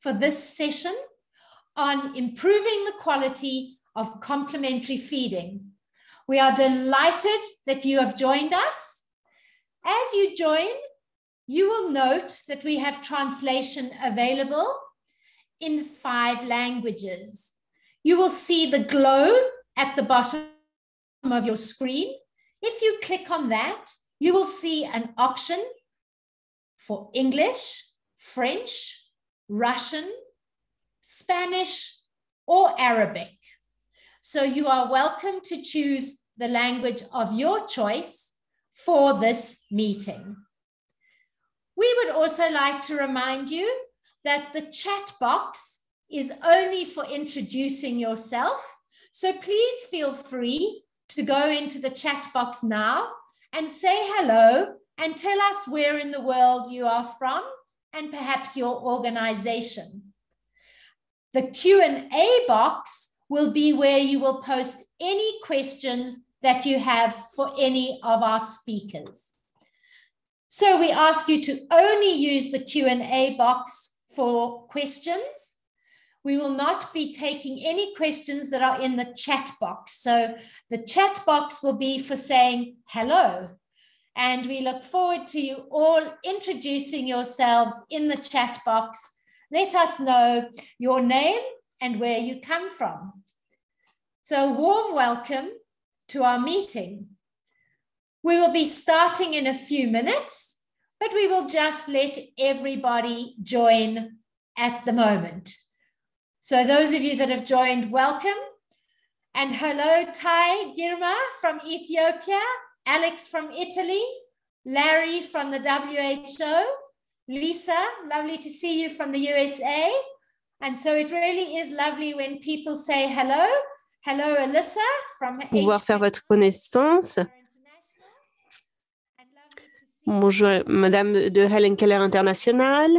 for this session on improving the quality of complementary feeding. We are delighted that you have joined us. As you join, you will note that we have translation available in 5 languages. You will see the globe at the bottom of your screen. If you click on that, you will see an option for English, French, Russian, Spanish, or Arabic. So you are welcome to choose the language of your choice for this meeting. We would also like to remind you that the chat box is only for introducing yourself. So please feel free to go into the chat box now and say hello and tell us where in the world you are from and perhaps your organization. The Q&A box will be where you will post any questions that you have for any of our speakers. So we ask you to only use the Q&A box for questions. We will not be taking any questions that are in the chat box. So the chat box will be for saying hello. And we look forward to you all introducing yourselves in the chat box. Let us know your name and where you come from. So a warm welcome to our meeting. We will be starting in a few minutes, but we will just let everybody join at the moment. So those of you that have joined, welcome. And hello, Tai Girma from Ethiopia, Alex from Italy, Larry from the WHO, Lisa, lovely to see you from the USA. And so it really is lovely when people say hello. Hello, Alyssa from pouvoir faire votre connaissance. Bonjour, Madame de Helen Keller International.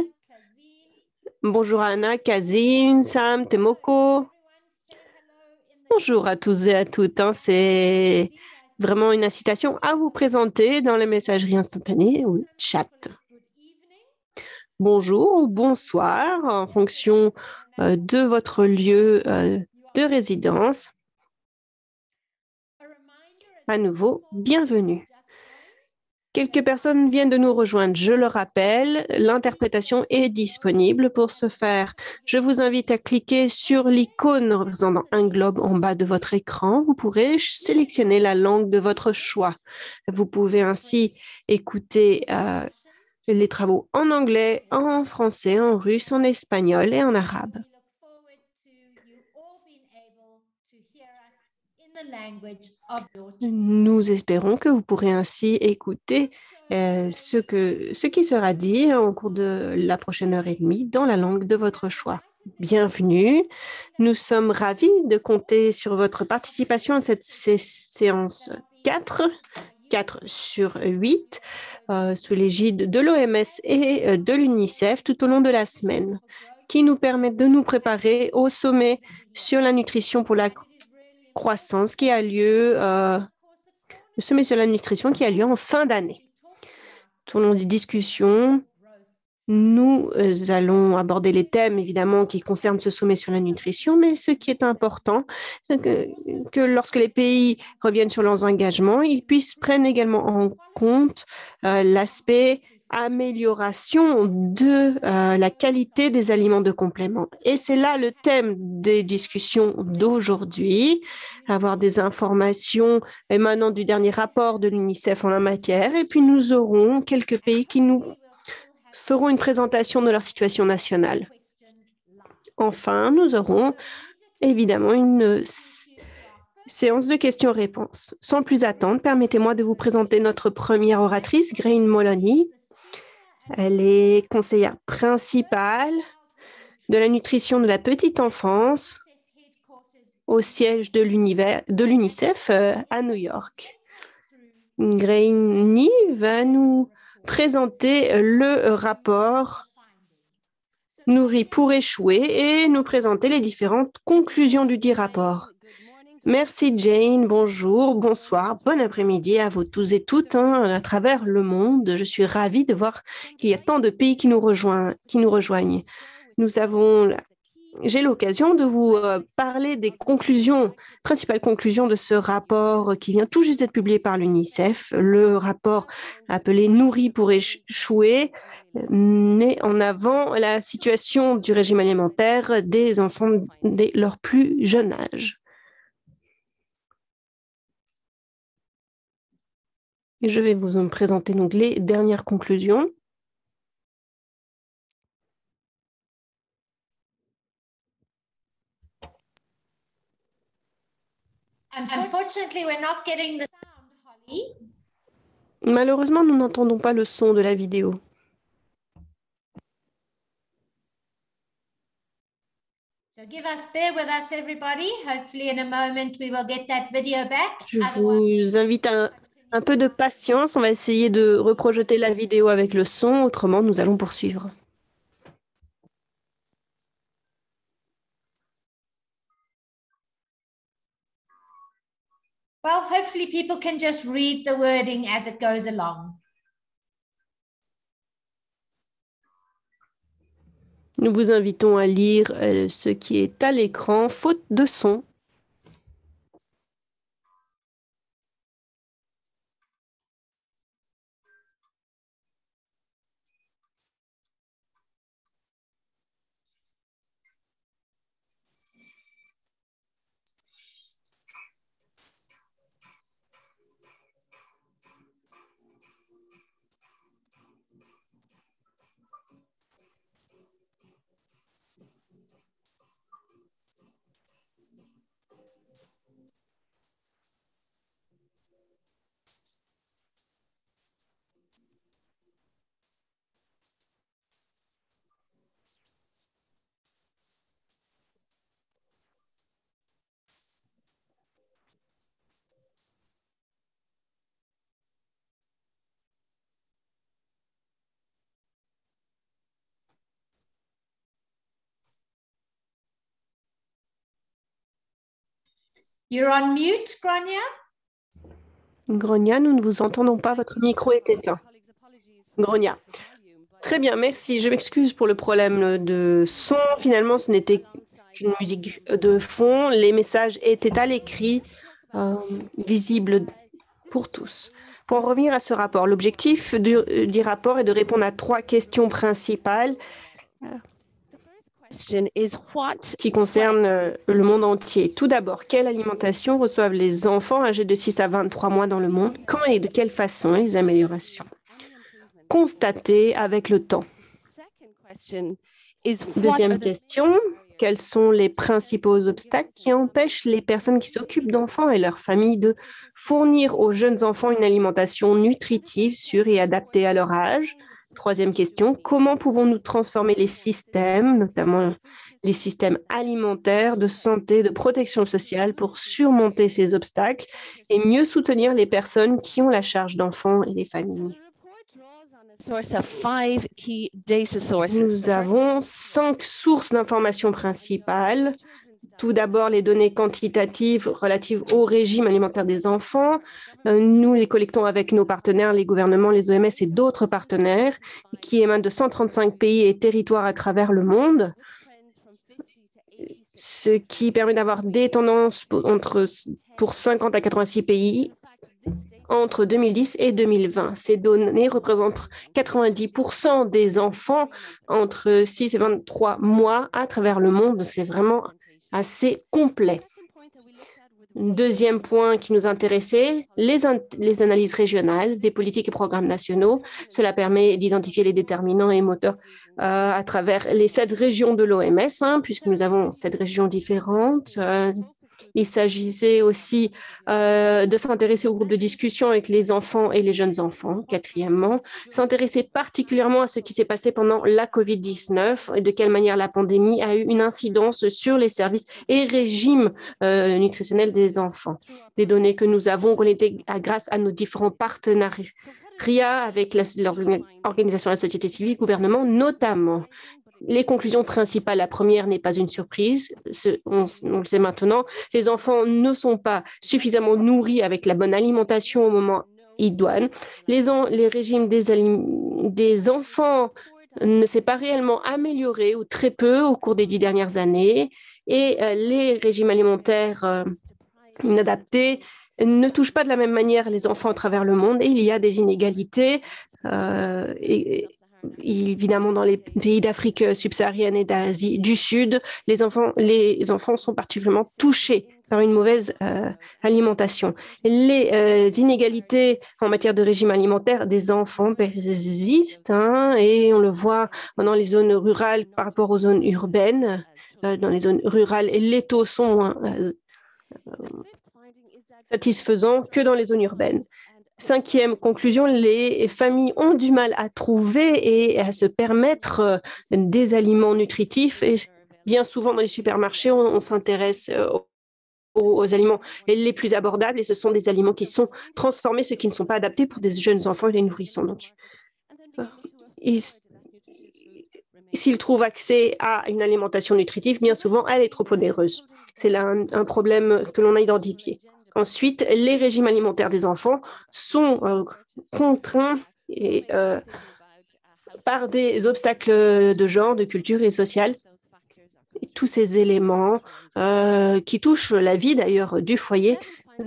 Bonjour Anna, Kazim, Sam, Temoko. Bonjour à tous et à toutes. C'est vraiment une incitation à vous présenter dans les messageries instantanées ou chat. Bonjour ou bonsoir en fonction de votre lieu de résidence. À nouveau, bienvenue. Quelques personnes viennent de nous rejoindre. Je le rappelle, l'interprétation est disponible. Pour ce faire, je vous invite à cliquer sur l'icône représentant un globe en bas de votre écran. Vous pourrez sélectionner la langue de votre choix. Vous pouvez ainsi écouter les travaux en anglais, en français, en russe, en espagnol et en arabe. Nous espérons que vous pourrez ainsi écouter ce qui sera dit au cours de la prochaine heure et demie dans la langue de votre choix. Bienvenue. Nous sommes ravis de compter sur votre participation à cette séance 4 sur 8 sous l'égide de l'OMS et de l'UNICEF tout au long de la semaine, qui nous permettent de nous préparer au sommet sur la nutrition pour la croissance qui a lieu, le sommet sur la nutrition qui a lieu en fin d'année. Tout au long des discussions, nous allons aborder les thèmes évidemment qui concernent ce sommet sur la nutrition, mais ce qui est important, que lorsque les pays reviennent sur leurs engagements, ils puissent prendre également en compte l'aspect amélioration de la qualité des aliments de complément. Et c'est là le thème des discussions d'aujourd'hui, avoir des informations émanant du dernier rapport de l'UNICEF en la matière. Et puis nous aurons quelques pays qui nous feront une présentation de leur situation nationale. Enfin, nous aurons évidemment une séance de questions-réponses. Sans plus attendre, permettez-moi de vous présenter notre première oratrice, Grain Moloney. Elle est conseillère principale de la nutrition de la petite enfance au siège de l'UNICEF à New York. Grainy va nous présenter le rapport Nourri pour échouer et nous présenter les différentes conclusions du dit rapport. Merci Jane, bonjour, bonsoir, bon après-midi à vous tous et toutes à travers le monde. Je suis ravie de voir qu'il y a tant de pays qui nous rejoignent. J'ai l'occasion de vous parler des principales conclusions de ce rapport qui vient tout juste d'être publié par l'UNICEF, le rapport appelé Nourris pour échouer, met en avant la situation du régime alimentaire des enfants dès leur plus jeune âge. Et je vais vous présenter donc les dernières conclusions. Unfortunately, we're not getting the sound, Holly. Malheureusement, nous n'entendons pas le son de la vidéo. So bear with us, everybody. Hopefully, in a moment, we will get that video back. Je vous invite à un peu de patience. On va essayer de reprojeter la vidéo avec le son. Autrement, nous allons poursuivre. Well, hopefully people can just read the wording as it goes along. Nous vous invitons à lire ce qui est à l'écran, faute de son. You're on mute, Grania? Grania, nous ne vous entendons pas. Votre micro est éteint. Grania. Très bien, merci. Je m'excuse pour le problème de son. Finalement, ce n'était qu'une musique de fond. Les messages étaient à l'écrit, visibles pour tous. Pour en revenir à ce rapport, l'objectif du rapport est de répondre à 3 questions principales qui concernent le monde entier. Tout d'abord, quelle alimentation reçoivent les enfants âgés de 6 à 23 mois dans le monde? Quand et de quelle façon les améliorations constatées avec le temps? Deuxième question, quels sont les principaux obstacles qui empêchent les personnes qui s'occupent d'enfants et leurs familles de fournir aux jeunes enfants une alimentation nutritive, sûre et adaptée à leur âge? Troisième question, comment pouvons-nous transformer les systèmes, notamment les systèmes alimentaires, de santé, de protection sociale pour surmonter ces obstacles et mieux soutenir les personnes qui ont la charge d'enfants et les familles? Nous avons 5 sources d'informations principales. Tout d'abord, les données quantitatives relatives au régime alimentaire des enfants. Nous les collectons avec nos partenaires, les gouvernements, les OMS et d'autres partenaires qui émanent de 135 pays et territoires à travers le monde, ce qui permet d'avoir des tendances pour 50 à 86 pays entre 2010 et 2020. Ces données représentent 90% des enfants entre 6 et 23 mois à travers le monde. C'est vraiment assez complet. Deuxième point qui nous intéressait, les analyses régionales des politiques et programmes nationaux. Cela permet d'identifier les déterminants et moteurs à travers les 7 régions de l'OMS, puisque nous avons 7 régions différentes. Il s'agissait aussi de s'intéresser au groupe de discussion avec les enfants et les jeunes enfants. Quatrièmement, s'intéresser particulièrement à ce qui s'est passé pendant la COVID-19 et de quelle manière la pandémie a eu une incidence sur les services et régimes nutritionnels des enfants. Des données que nous avons collectées grâce à nos différents partenariats avec l'organisation de la société civile, gouvernement notamment. Les conclusions principales, la première n'est pas une surprise, on le sait maintenant, les enfants ne sont pas suffisamment nourris avec la bonne alimentation au moment idoine. Les régimes des enfants ne s'est pas réellement améliorée ou très peu au cours des 10 dernières années et les régimes alimentaires inadaptés ne touchent pas de la même manière les enfants à travers le monde et il y a des inégalités. Évidemment, dans les pays d'Afrique subsaharienne et d'Asie du Sud, les enfants sont particulièrement touchés par une mauvaise alimentation. Les inégalités en matière de régime alimentaire des enfants persistent et on le voit dans les zones rurales par rapport aux zones urbaines. Dans les zones rurales, les taux sont satisfaisants que dans les zones urbaines. Cinquième conclusion, les familles ont du mal à trouver et à se permettre des aliments nutritifs. Et bien souvent, dans les supermarchés, on s'intéresse aux aliments les plus abordables et ce sont des aliments qui sont transformés, ceux qui ne sont pas adaptés pour des jeunes enfants et des nourrissons. Donc, s'ils trouvent accès à une alimentation nutritive, bien souvent, elle est trop onéreuse. C'est là un problème que l'on a identifié. Ensuite, les régimes alimentaires des enfants sont contraints par des obstacles de genre, de culture et sociale. Et tous ces éléments qui touchent la vie d'ailleurs du foyer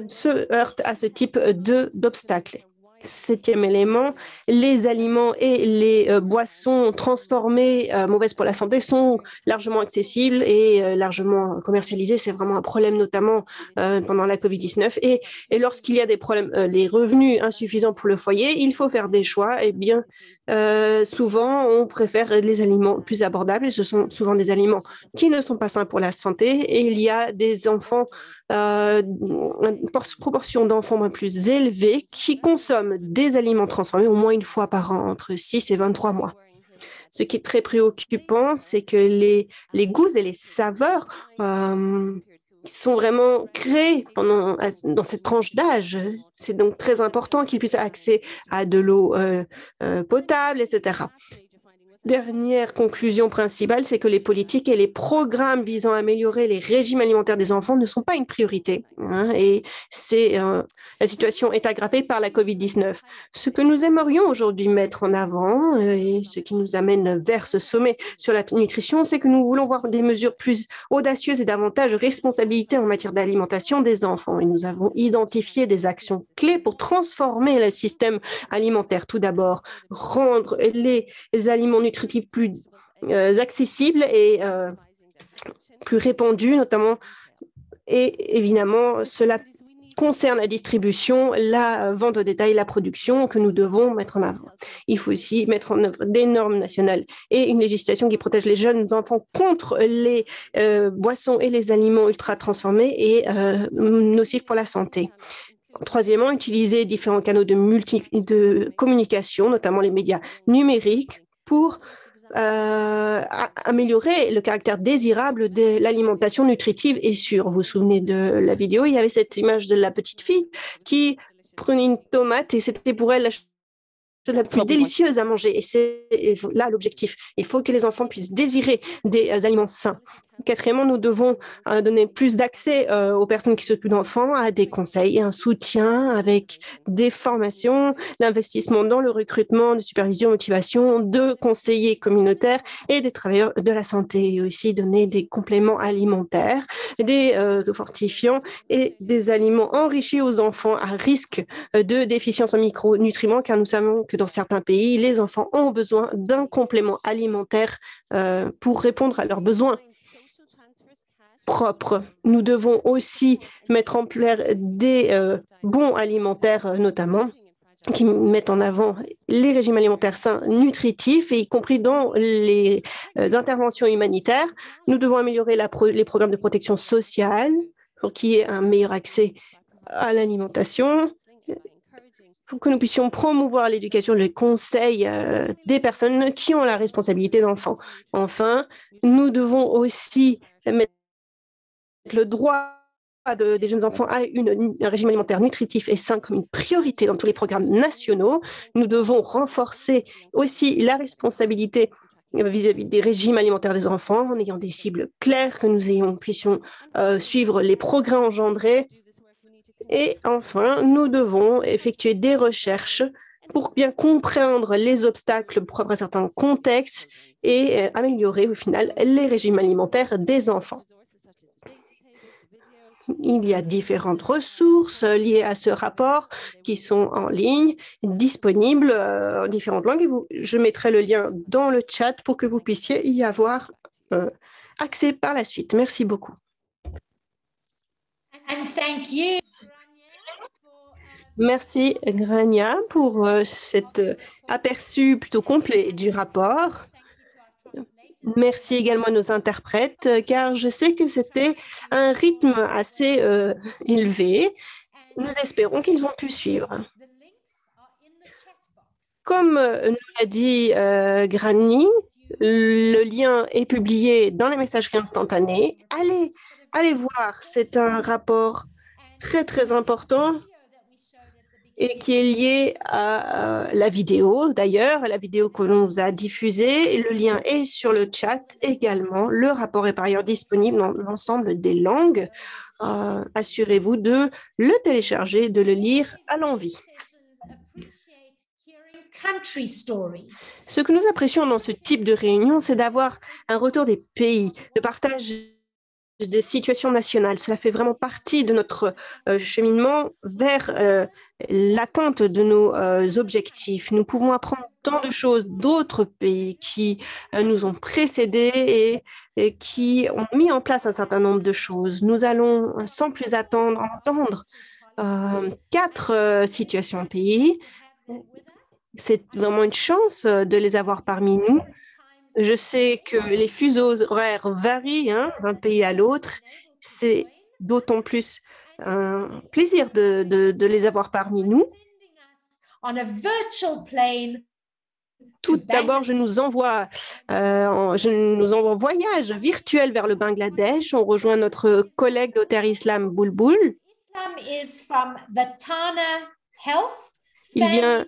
se heurtent à ce type d'obstacles. Septième élément, les aliments et les boissons transformées mauvaises pour la santé sont largement accessibles et largement commercialisées. C'est vraiment un problème, notamment pendant la COVID-19. Et lorsqu'il y a des problèmes, les revenus insuffisants pour le foyer, il faut faire des choix. Et bien, souvent, on préfère les aliments plus abordables et ce sont souvent des aliments qui ne sont pas sains pour la santé. Et il y a des enfants, une proportion d'enfants plus élevée qui consomment des aliments transformés au moins une fois par an, entre 6 et 23 mois. Ce qui est très préoccupant, c'est que les goûts et les saveurs sont vraiment créés dans cette tranche d'âge. C'est donc très important qu'ils puissent avoir accès à de l'eau potable, etc. Dernière conclusion principale, c'est que les politiques et les programmes visant à améliorer les régimes alimentaires des enfants ne sont pas une priorité. Et la situation est aggravée par la COVID-19. Ce que nous aimerions aujourd'hui mettre en avant et ce qui nous amène vers ce sommet sur la nutrition, c'est que nous voulons voir des mesures plus audacieuses et davantage de responsabilité en matière d'alimentation des enfants. Et nous avons identifié des actions clés pour transformer le système alimentaire. Tout d'abord, rendre les aliments nutritifs plus accessibles et plus répandus, notamment. Et évidemment, cela concerne la distribution, la vente au détail, la production que nous devons mettre en avant. Il faut aussi mettre en œuvre des normes nationales et une législation qui protège les jeunes enfants contre les boissons et les aliments ultra transformés et nocifs pour la santé. Troisièmement, utiliser différents canaux de communication, notamment les médias numériques, pour améliorer le caractère désirable de l'alimentation nutritive et sûre. Vous vous souvenez de la vidéo, il y avait cette image de la petite fille qui prenait une tomate et c'était pour elle la plus délicieuse à manger. Et c'est là l'objectif. Il faut que les enfants puissent désirer des aliments sains. Quatrièmement, nous devons donner plus d'accès aux personnes qui s'occupent d'enfants à des conseils et un soutien avec des formations, l'investissement dans le recrutement, de supervision, motivation de conseillers communautaires et des travailleurs de la santé. Et aussi donner des compléments alimentaires, des fortifiants et des aliments enrichis aux enfants à risque de déficience en micronutriments, car nous savons que dans certains pays, les enfants ont besoin d'un complément alimentaire pour répondre à leurs besoins propres. Nous devons aussi mettre en place des bons alimentaires, notamment, qui mettent en avant les régimes alimentaires sains, nutritifs, et y compris dans les interventions humanitaires. Nous devons améliorer les programmes de protection sociale pour qu'il y ait un meilleur accès à l'alimentation, pour que nous puissions promouvoir l'éducation, le conseil des personnes qui ont la responsabilité d'enfants. Enfin, nous devons aussi mettre le droit des jeunes enfants à un régime alimentaire nutritif et sain comme une priorité dans tous les programmes nationaux. Nous devons renforcer aussi la responsabilité vis-à-vis des régimes alimentaires des enfants en ayant des cibles claires, que nous puissions suivre les progrès engendrés. Et enfin, nous devons effectuer des recherches pour bien comprendre les obstacles propres à certains contextes et améliorer au final les régimes alimentaires des enfants. Il y a différentes ressources liées à ce rapport qui sont en ligne, disponibles en différentes langues. Et je mettrai le lien dans le chat pour que vous puissiez y avoir accès par la suite. Merci beaucoup. And thank you. Merci, Grania, pour cet aperçu plutôt complet du rapport. Merci également à nos interprètes, car je sais que c'était un rythme assez élevé. Nous espérons qu'ils ont pu suivre. Comme nous l'a dit Grani, le lien est publié dans les messageries instantanées. Allez voir, c'est un rapport très, très important et qui est lié à la vidéo, d'ailleurs, la vidéo que l'on vous a diffusée. Le lien est sur le chat également. Le rapport est par ailleurs disponible dans l'ensemble des langues. Assurez-vous de le télécharger, de le lire à l'envi. Ce que nous apprécions dans ce type de réunion, c'est d'avoir un retour des pays, de partage des situations nationales. Cela fait vraiment partie de notre cheminement vers l'atteinte de nos objectifs. Nous pouvons apprendre tant de choses d'autres pays qui nous ont précédés et qui ont mis en place un certain nombre de choses. Nous allons, sans plus attendre, entendre 4 situations pays. C'est vraiment une chance de les avoir parmi nous. Je sais que les fuseaux horaires varient d'un pays à l'autre. C'est d'autant plus un plaisir de les avoir parmi nous. Tout d'abord, je nous envoie en voyage virtuel vers le Bangladesh. On rejoint notre collègue Dr Islam Bulbul. Il vient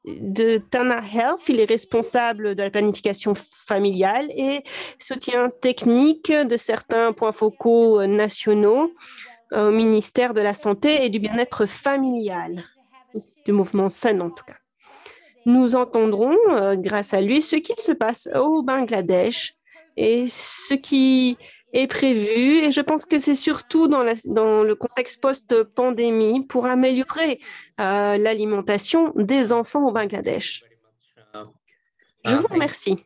de Tana Health, il est responsable de la planification familiale et soutien technique de certains points focaux nationaux au ministère de la Santé et du bien-être familial, du mouvement SUN en tout cas. Nous entendrons, grâce à lui, ce qu'il se passe au Bangladesh et ce qui est prévu. Et je pense que c'est surtout dans le contexte post-pandémie pour améliorer l'alimentation des enfants au Bangladesh. Je vous remercie.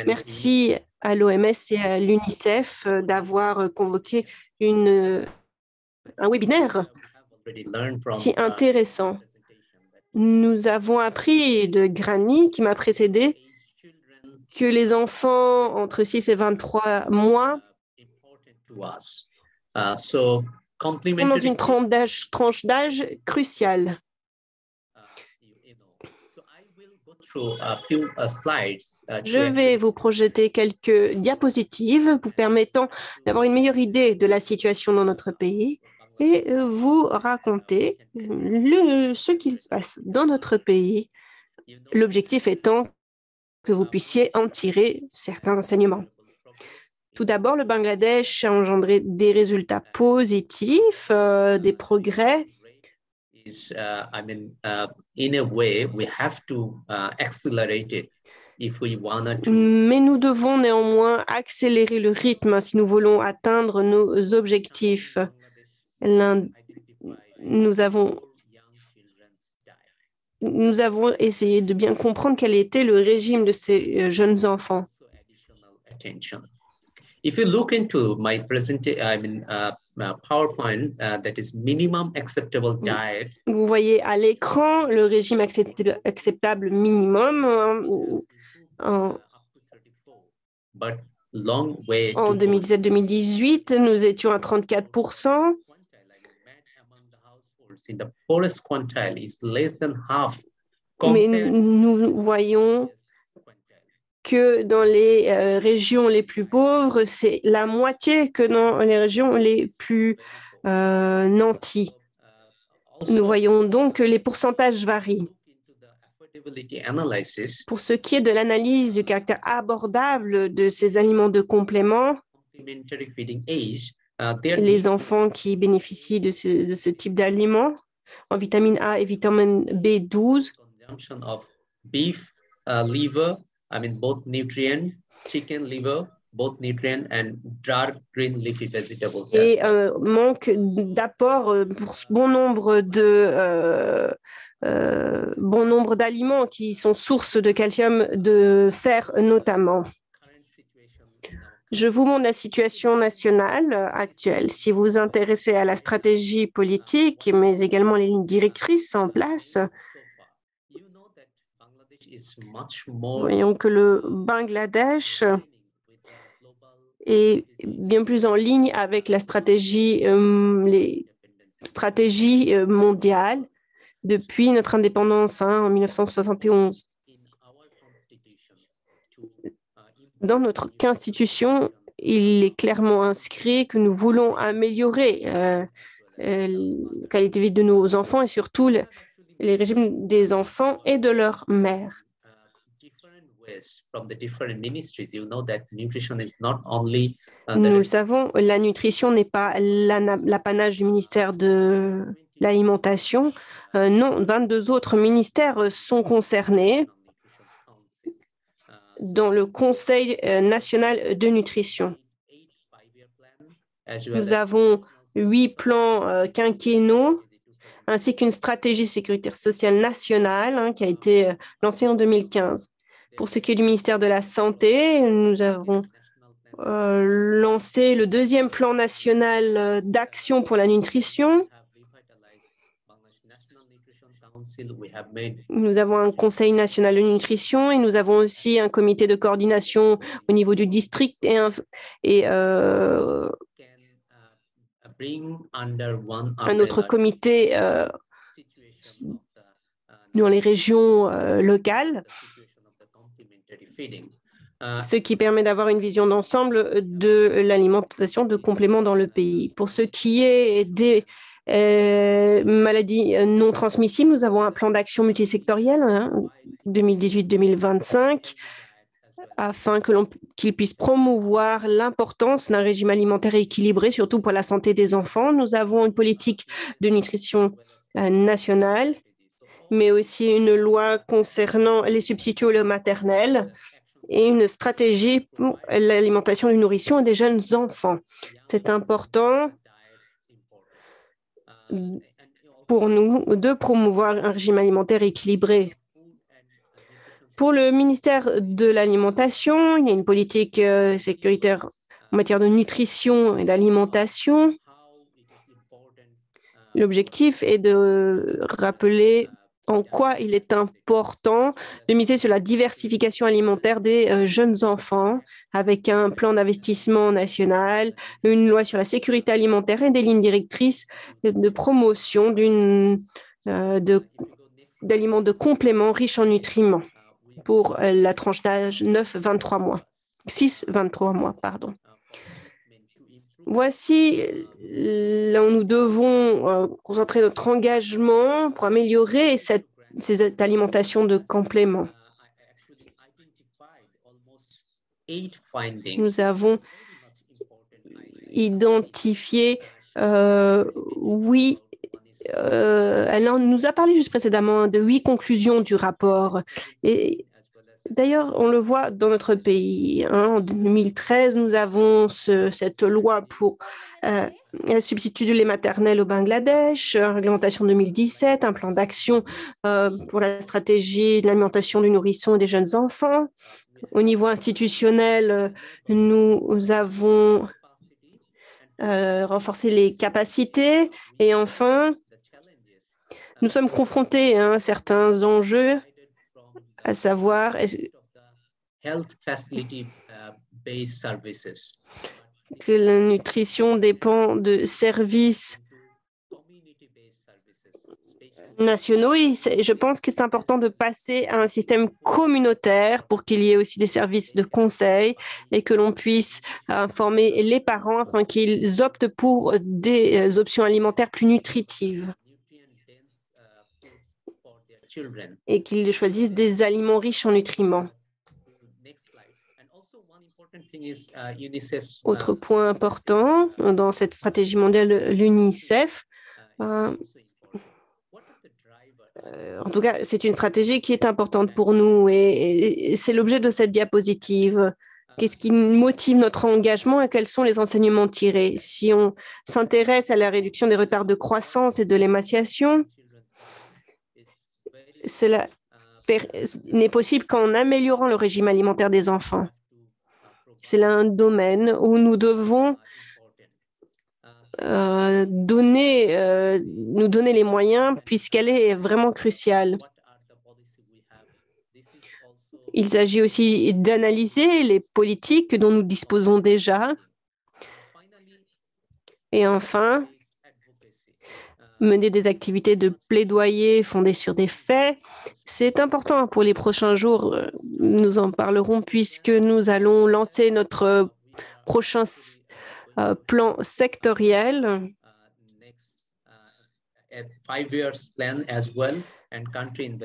Merci à l'OMS et à l'UNICEF d'avoir convoqué un webinaire si intéressant. Nous avons appris de Grani, qui m'a précédé, que les enfants entre 6 et 23 mois sont dans une tranche d'âge cruciale. Je vais vous projeter quelques diapositives vous permettant d'avoir une meilleure idée de la situation dans notre pays et vous raconter ce qu'il se passe dans notre pays, l'objectif étant que vous puissiez en tirer certains enseignements. Tout d'abord, le Bangladesh a engendré des résultats positifs, des progrès. Mais nous devons néanmoins accélérer le rythme si nous voulons atteindre nos objectifs. Nous avons essayé de bien comprendre quel était le régime de ces jeunes enfants. If you look into my PowerPoint, that is minimum acceptable diet. Vous voyez à l'écran le régime acceptable minimum en 2017-2018, nous étions à 34%. Mais nous voyons que dans les régions les plus pauvres, c'est la moitié que dans les régions les plus nanties. Nous voyons donc que les pourcentages varient. Pour ce qui est de l'analyse du caractère abordable de ces aliments de complément, les enfants qui bénéficient de ce type d'aliments, en vitamine A et vitamine B12. Consumption of beef liver, I mean both nutrient, chicken liver, both nutrient and dark green leafy vegetables. Et manque d'apport pour bon nombre d'aliments qui sont sources de calcium, de fer notamment. Je vous montre la situation nationale actuelle. Si vous vous intéressez à la stratégie politique, mais également les lignes directrices en place, voyons que le Bangladesh est bien plus en ligne avec la stratégie, les stratégies mondiales depuis notre indépendance en 1971. Dans notre Constitution, il est clairement inscrit que nous voulons améliorer la qualité de vie de nos enfants et surtout les régimes des enfants et de leurs mères. Nous le savons, la nutrition n'est pas l'apanage du ministère de l'Alimentation. Non, 22 autres ministères sont concernés dans le Conseil national de nutrition. Nous avons 8 plans quinquennaux ainsi qu'une stratégie sécuritaire sociale nationale qui a été lancée en 2015. Pour ce qui est du ministère de la Santé, nous avons lancé le 2e plan national d'action pour la nutrition. Nous avons un Conseil national de nutrition et nous avons aussi un comité de coordination au niveau du district et un autre comité dans les régions locales, ce qui permet d'avoir une vision d'ensemble de l'alimentation de compléments dans le pays. Pour ce qui est des maladies non transmissibles, nous avons un plan d'action multisectoriel 2018-2025 afin qu'il puisse promouvoir l'importance d'un régime alimentaire équilibré, surtout pour la santé des enfants. Nous avons une politique de nutrition nationale, mais aussi une loi concernant les substituts au lait maternel et une stratégie pour l'alimentation du nourrisson des jeunes enfants. C'est important pour nous de promouvoir un régime alimentaire équilibré. Pour le ministère de l'Alimentation, il y a une politique sécuritaire en matière de nutrition et d'alimentation. L'objectif est de rappeler en quoi il est important de miser sur la diversification alimentaire des jeunes enfants avec un plan d'investissement national, une loi sur la sécurité alimentaire et des lignes directrices de promotion d'aliments de compléments riches en nutriments pour la tranche d'âge 9-23 mois. 6-23 mois, pardon. Voici là où nous devons concentrer notre engagement pour améliorer cette alimentation de compléments. Nous avons identifié, elle nous a parlé juste précédemment de 8 conclusions du rapport. Et d'ailleurs, on le voit dans notre pays. En 2013, nous avons cette loi pour le substitut du lait maternel au Bangladesh, réglementation 2017, un plan d'action pour la stratégie de l'alimentation du nourrisson et des jeunes enfants. Au niveau institutionnel, nous avons renforcé les capacités et enfin, nous sommes confrontés à certains enjeux, à savoir que la nutrition dépend de services nationaux et je pense que c'est important de passer à un système communautaire pour qu'il y ait aussi des services de conseil et que l'on puisse informer les parents afin qu'ils optent pour des options alimentaires plus nutritives et qu'ils choisissent des aliments riches en nutriments. Autre point important dans cette stratégie mondiale, l'UNICEF En tout cas, c'est une stratégie qui est importante pour nous et c'est l'objet de cette diapositive. Qu'est-ce qui motive notre engagement et quels sont les enseignements tirés? Si on s'intéresse à la réduction des retards de croissance et de l'émaciation, cela n'est possible qu'en améliorant le régime alimentaire des enfants. C'est là un domaine où nous devons nous donner les moyens puisqu'elle est vraiment cruciale. Il s'agit aussi d'analyser les politiques dont nous disposons déjà. Et enfin, mener des activités de plaidoyer fondées sur des faits. C'est important pour les prochains jours. Nous en parlerons puisque nous allons lancer notre prochain plan sectoriel.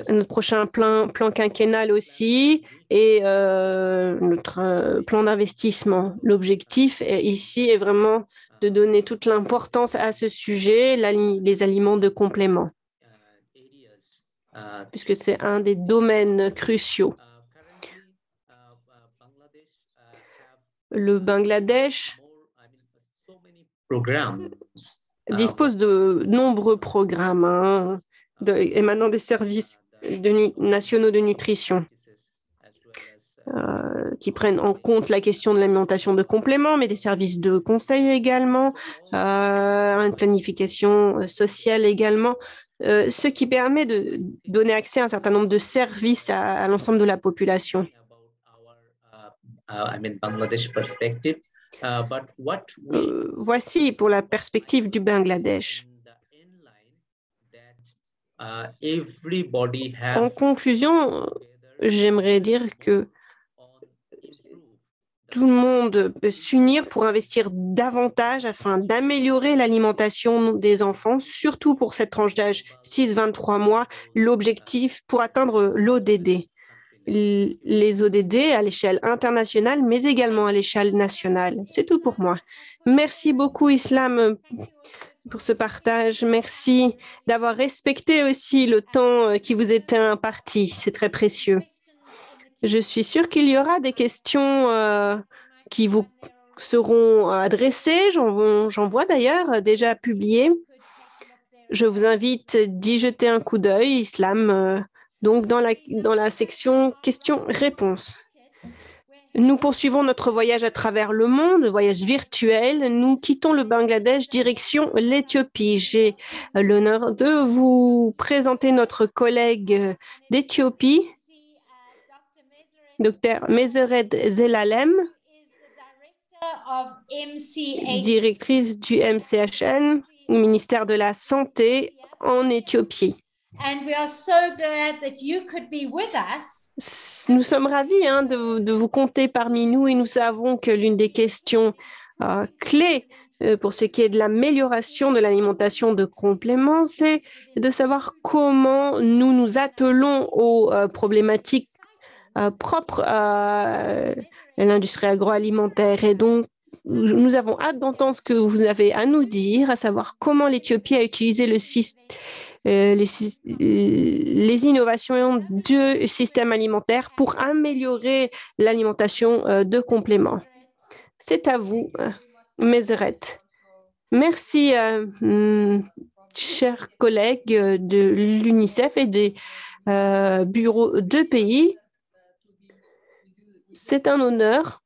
Notre prochain plan quinquennal aussi et notre plan d'investissement. L'objectif ici est vraiment de donner toute l'importance à ce sujet, les aliments de complément, puisque c'est un des domaines cruciaux. Le Bangladesh dispose de nombreux programmes émanant des services nationaux de nutrition qui prennent en compte la question de l'alimentation de compléments, mais des services de conseil également, une planification sociale également, ce qui permet de donner accès à un certain nombre de services à l'ensemble de la population. Voici pour la perspective du Bangladesh. En conclusion, j'aimerais dire que tout le monde peut s'unir pour investir davantage afin d'améliorer l'alimentation des enfants, surtout pour cette tranche d'âge 6-23 mois, l'objectif pour atteindre l'ODD. Les ODD à l'échelle internationale, mais également à l'échelle nationale. C'est tout pour moi. Merci beaucoup, Islam, pour ce partage. Merci d'avoir respecté aussi le temps qui vous était imparti. C'est très précieux. Je suis sûre qu'il y aura des questions qui vous seront adressées. J'en vois d'ailleurs déjà publiées. Je vous invite d'y jeter un coup d'œil, Islam, donc dans la section questions-réponses. Nous poursuivons notre voyage à travers le monde, voyage virtuel. Nous quittons le Bangladesh, direction l'Éthiopie. J'ai l'honneur de vous présenter notre collègue d'Éthiopie, Dr Meseret Zelalem, directrice du MCHN, ministère de la Santé en Éthiopie. Nous sommes ravis de vous compter parmi nous et nous savons que l'une des questions clés pour ce qui est de l'amélioration de l'alimentation de compléments, c'est de savoir comment nous nous attelons aux problématiques propres à l'industrie agroalimentaire. Et donc, nous avons hâte d'entendre ce que vous avez à nous dire, à savoir comment l'Éthiopie a utilisé les innovations du système alimentaire pour améliorer l'alimentation de compléments. C'est à vous, Meseret. Merci, chers collègues de l'UNICEF et des bureaux de pays. C'est un honneur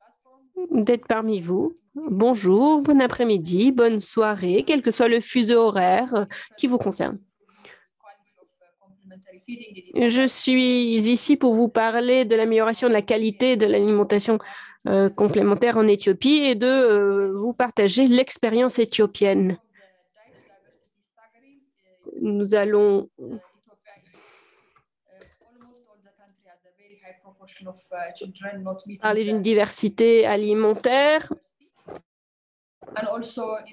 d'être parmi vous. Bonjour, bon après-midi, bonne soirée, quel que soit le fuseau horaire qui vous concerne. Je suis ici pour vous parler de l'amélioration de la qualité de l'alimentation complémentaire en Éthiopie et de vous partager l'expérience éthiopienne. Nous allons parler d'une diversité alimentaire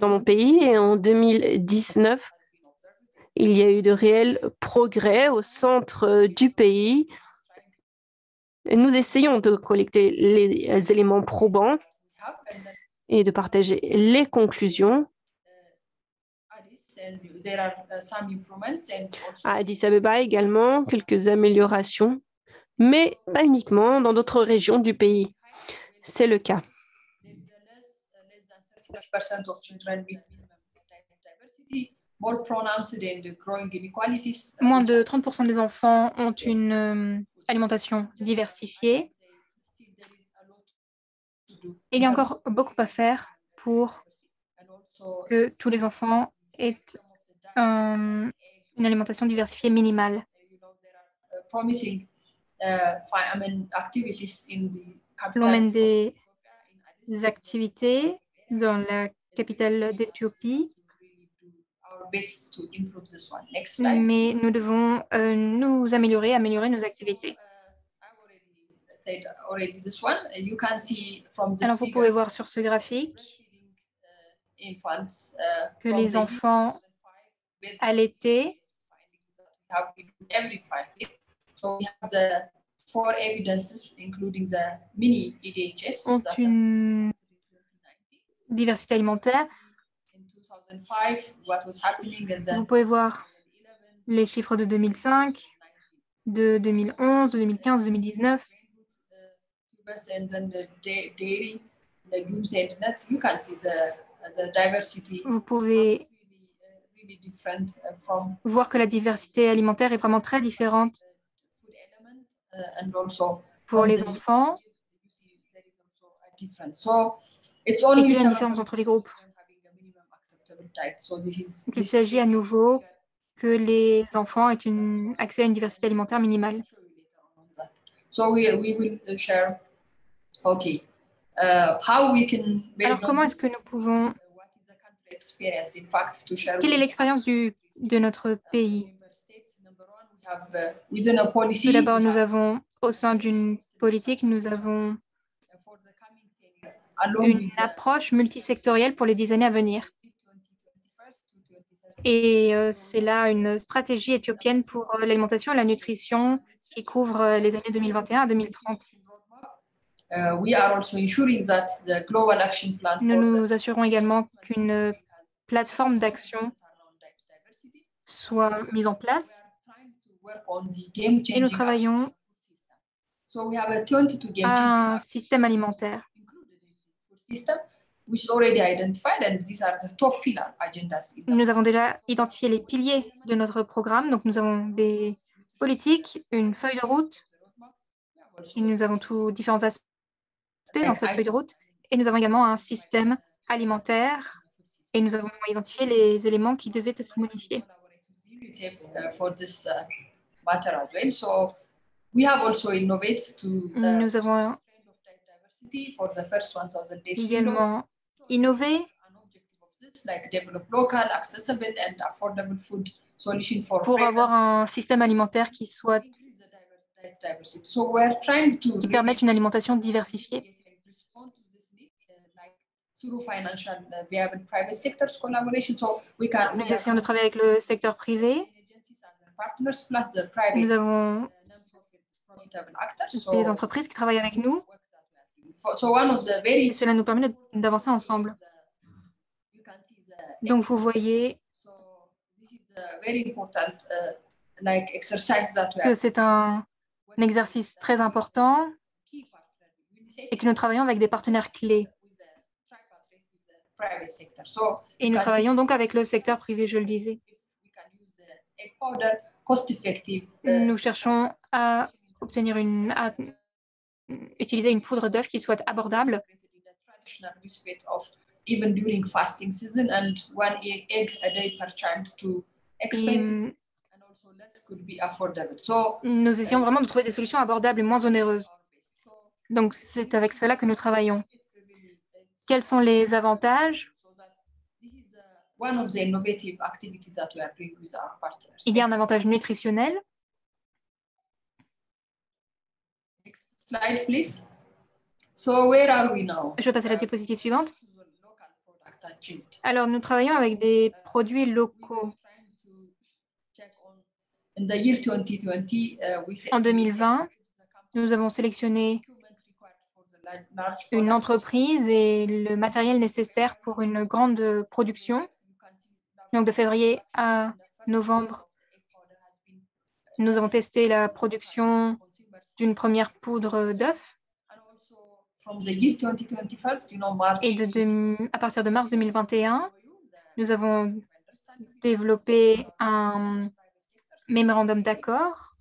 dans mon pays et en 2019, il y a eu de réels progrès au centre du pays. Nous essayons de collecter les éléments probants et de partager les conclusions. À Addis Abeba également, quelques améliorations, mais pas uniquement dans d'autres régions du pays. C'est le cas. Moins de 30% des enfants ont une alimentation diversifiée. Il y a encore beaucoup à faire pour que tous les enfants aient une alimentation diversifiée minimale. L'on mène des activités dans la capitale d'Éthiopie, mais nous devons nous améliorer nos activités. Alors, vous pouvez voir sur ce graphique que les enfants allaités ont une diversité alimentaire. Vous pouvez voir les chiffres de 2005, de 2011, de 2015, de 2019. Vous pouvez voir que la diversité alimentaire est vraiment très différente pour les enfants et qu'il y a une différence entre les groupes. Il s'agit à nouveau que les enfants aient accès à une diversité alimentaire minimale. Alors, comment est-ce que nous pouvons... Quelle est l'expérience de notre pays? Tout d'abord, nous avons, au sein d'une politique, nous avons une approche multisectorielle pour les 10 années à venir. Et c'est là une stratégie éthiopienne pour l'alimentation et la nutrition qui couvre les années 2021 à 2030. Nous nous assurons également qu'une plateforme d'action soit mise en place et nous travaillons à un système alimentaire. Nous avons déjà identifié les piliers de notre programme, donc nous avons des politiques, une feuille de route, et nous avons différents aspects dans cette feuille de route, et nous avons également un système alimentaire, et nous avons identifié les éléments qui devaient être modifiés. Nous avons également innové pour avoir un système alimentaire qui permette une alimentation diversifiée. Nous essayons de travailler avec le secteur privé. Nous avons des entreprises qui travaillent avec nous. Et cela nous permet d'avancer ensemble. Donc, vous voyez que c'est un exercice très important et que nous travaillons avec des partenaires clés. Et nous travaillons donc avec le secteur privé, je le disais. Nous cherchons à utiliser une poudre d'œuf qui soit abordable. Nous essayons vraiment de trouver des solutions abordables et moins onéreuses. Donc, c'est avec cela que nous travaillons. Quels sont les avantages? Il y a un avantage nutritionnel. Je vais passer à la diapositive suivante. Alors, nous travaillons avec des produits locaux. En 2020, nous avons sélectionné une entreprise et le matériel nécessaire pour une grande production. Donc, de février à novembre, nous avons testé la production d'une première poudre d'œuf. Et à partir de mars 2021, nous avons développé un mémorandum d'accord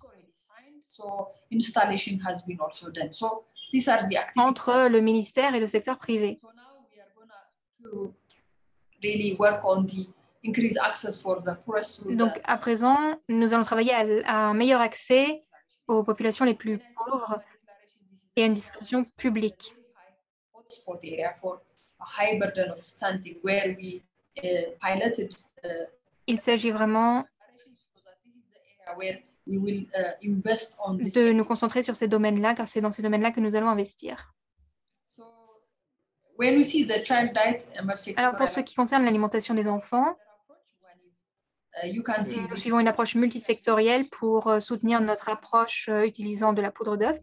entre le ministère et le secteur privé. Donc, à présent, nous allons travailler à un meilleur accès aux populations les plus pauvres et à une distribution publique. Il s'agit vraiment de nous concentrer sur ces domaines-là, car c'est dans ces domaines-là que nous allons investir. Alors, pour ce qui concerne l'alimentation des enfants, nous suivons une approche multisectorielle pour soutenir notre approche utilisant de la poudre d'œuf.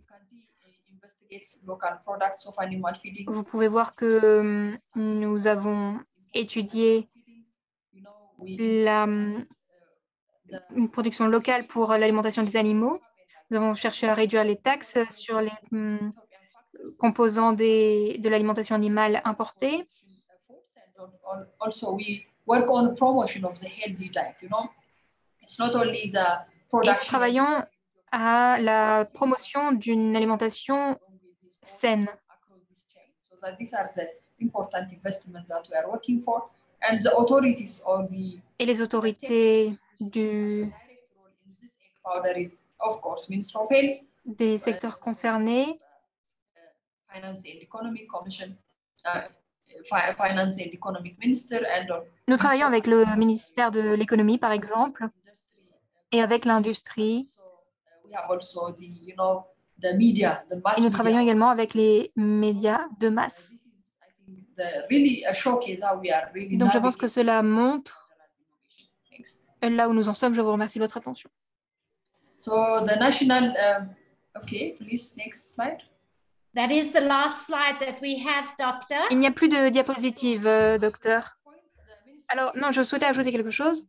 Vous pouvez voir que nous avons étudié une production locale pour l'alimentation des animaux. Nous avons cherché à réduire les taxes sur les composants de l'alimentation animale importée. Et nous travaillons à la promotion d'une alimentation saine. Et les autorités des secteurs concernés nous travaillons avec le ministère de l'économie, par exemple, et avec l'industrie. Et nous travaillons également avec les médias de masse. Donc, je pense que cela montre là où nous en sommes. Je vous remercie de votre attention. Okay, please, next slide. That is the last slide that we have, doctor. Il n'y a plus de diapositive, docteur. Alors, non, je souhaitais ajouter quelque chose.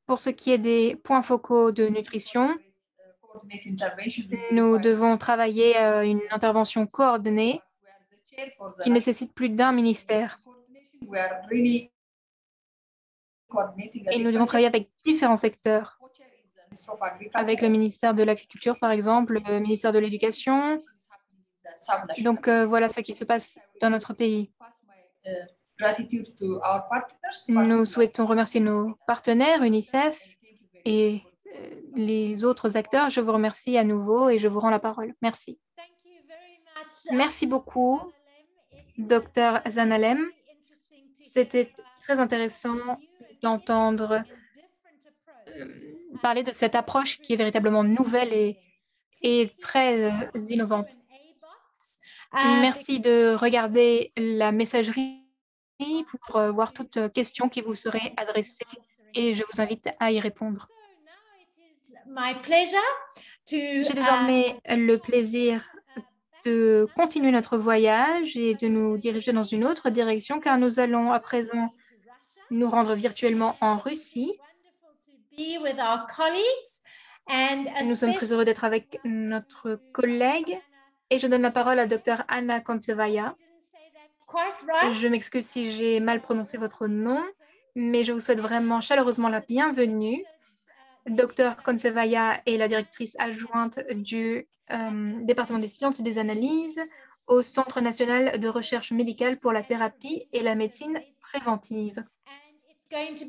Pour ce qui est des points focaux de nutrition, nous devons travailler à une intervention coordonnée qui nécessite plus d'un ministère. Et nous devons travailler avec différents secteurs, avec le ministère de l'Agriculture, par exemple, le ministère de l'Éducation. Donc, voilà ce qui se passe dans notre pays. Nous souhaitons remercier nos partenaires, UNICEF et les autres acteurs. Je vous remercie à nouveau et je vous rends la parole. Merci. Merci beaucoup, Dr Zanalem. C'était très intéressant d'entendre parler de cette approche qui est véritablement nouvelle et très innovante. Merci de regarder la messagerie pour voir toute question qui vous serait adressée et je vous invite à y répondre. J'ai désormais le plaisir de continuer notre voyage et de nous diriger dans une autre direction car nous allons à présent nous rendre virtuellement en Russie. Nous sommes très heureux d'être avec notre collègue et je donne la parole à Dr Anna Kontsevaya. Je m'excuse si j'ai mal prononcé votre nom, mais je vous souhaite vraiment chaleureusement la bienvenue. Dr Kontsevaya est la directrice adjointe du département des sciences et des analyses au Centre national de recherche médicale pour la thérapie et la médecine préventive. Je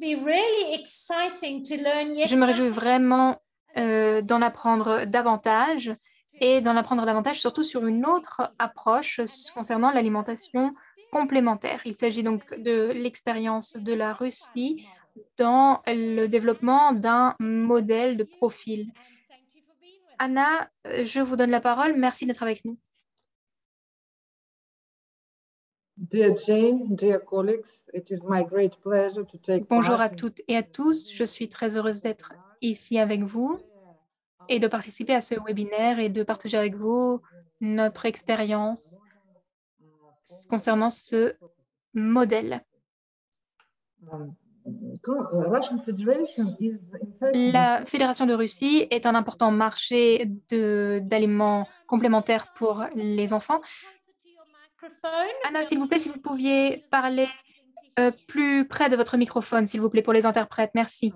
me réjouis vraiment d'en apprendre davantage et d'en apprendre davantage surtout sur une autre approche concernant l'alimentation complémentaire. Il s'agit donc de l'expérience de la Russie dans le développement d'un modèle de profil. Anna, je vous donne la parole. Merci d'être avec nous. Dear Jane, dear colleagues, it is my great pleasure to take Bonjour à toutes et à tous. Je suis très heureuse d'être ici avec vous et de participer à ce webinaire et de partager avec vous notre expérience concernant ce modèle. Russian Federation is in fact La Fédération de Russie est un important marché d'aliments complémentaires pour les enfants. Anna, s'il vous plaît, si vous pouviez parler plus près de votre microphone, s'il vous plaît, pour les interprètes. Merci.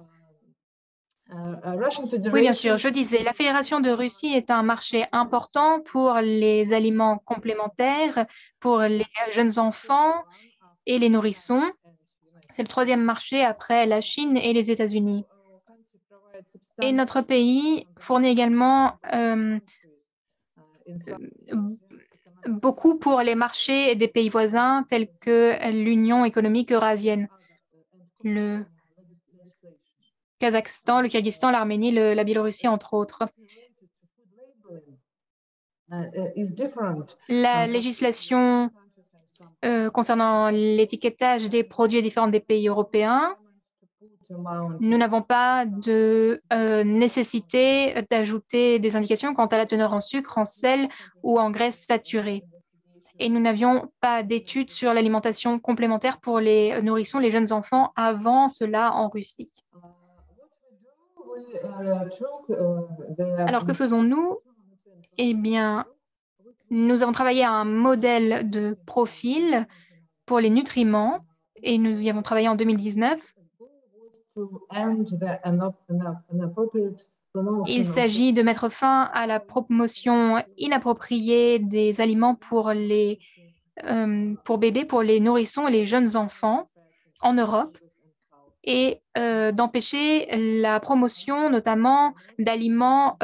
Russian Oui, bien Federation sûr. Je disais, la Fédération de Russie est un marché important pour les aliments complémentaires, pour les jeunes enfants et les nourrissons. C'est le troisième marché après la Chine et les États-Unis. Et notre pays fournit également beaucoup pour les marchés des pays voisins tels que l'Union économique eurasienne, le Kazakhstan, le Kyrgyzstan, l'Arménie, la Biélorussie, entre autres. La législation concernant l'étiquetage des produits est différente des pays européens. Nous n'avons pas de nécessité d'ajouter des indications quant à la teneur en sucre, en sel ou en graisse saturée. Et nous n'avions pas d'études sur l'alimentation complémentaire pour les nourrissons, les jeunes enfants, avant cela en Russie. Alors, que faisons-nous? Eh bien, nous avons travaillé à un modèle de profil pour les nutriments et nous y avons travaillé en 2019. Il s'agit de mettre fin à la promotion inappropriée des aliments pour bébés, pour les nourrissons et les jeunes enfants en Europe et d'empêcher la promotion notamment d'aliments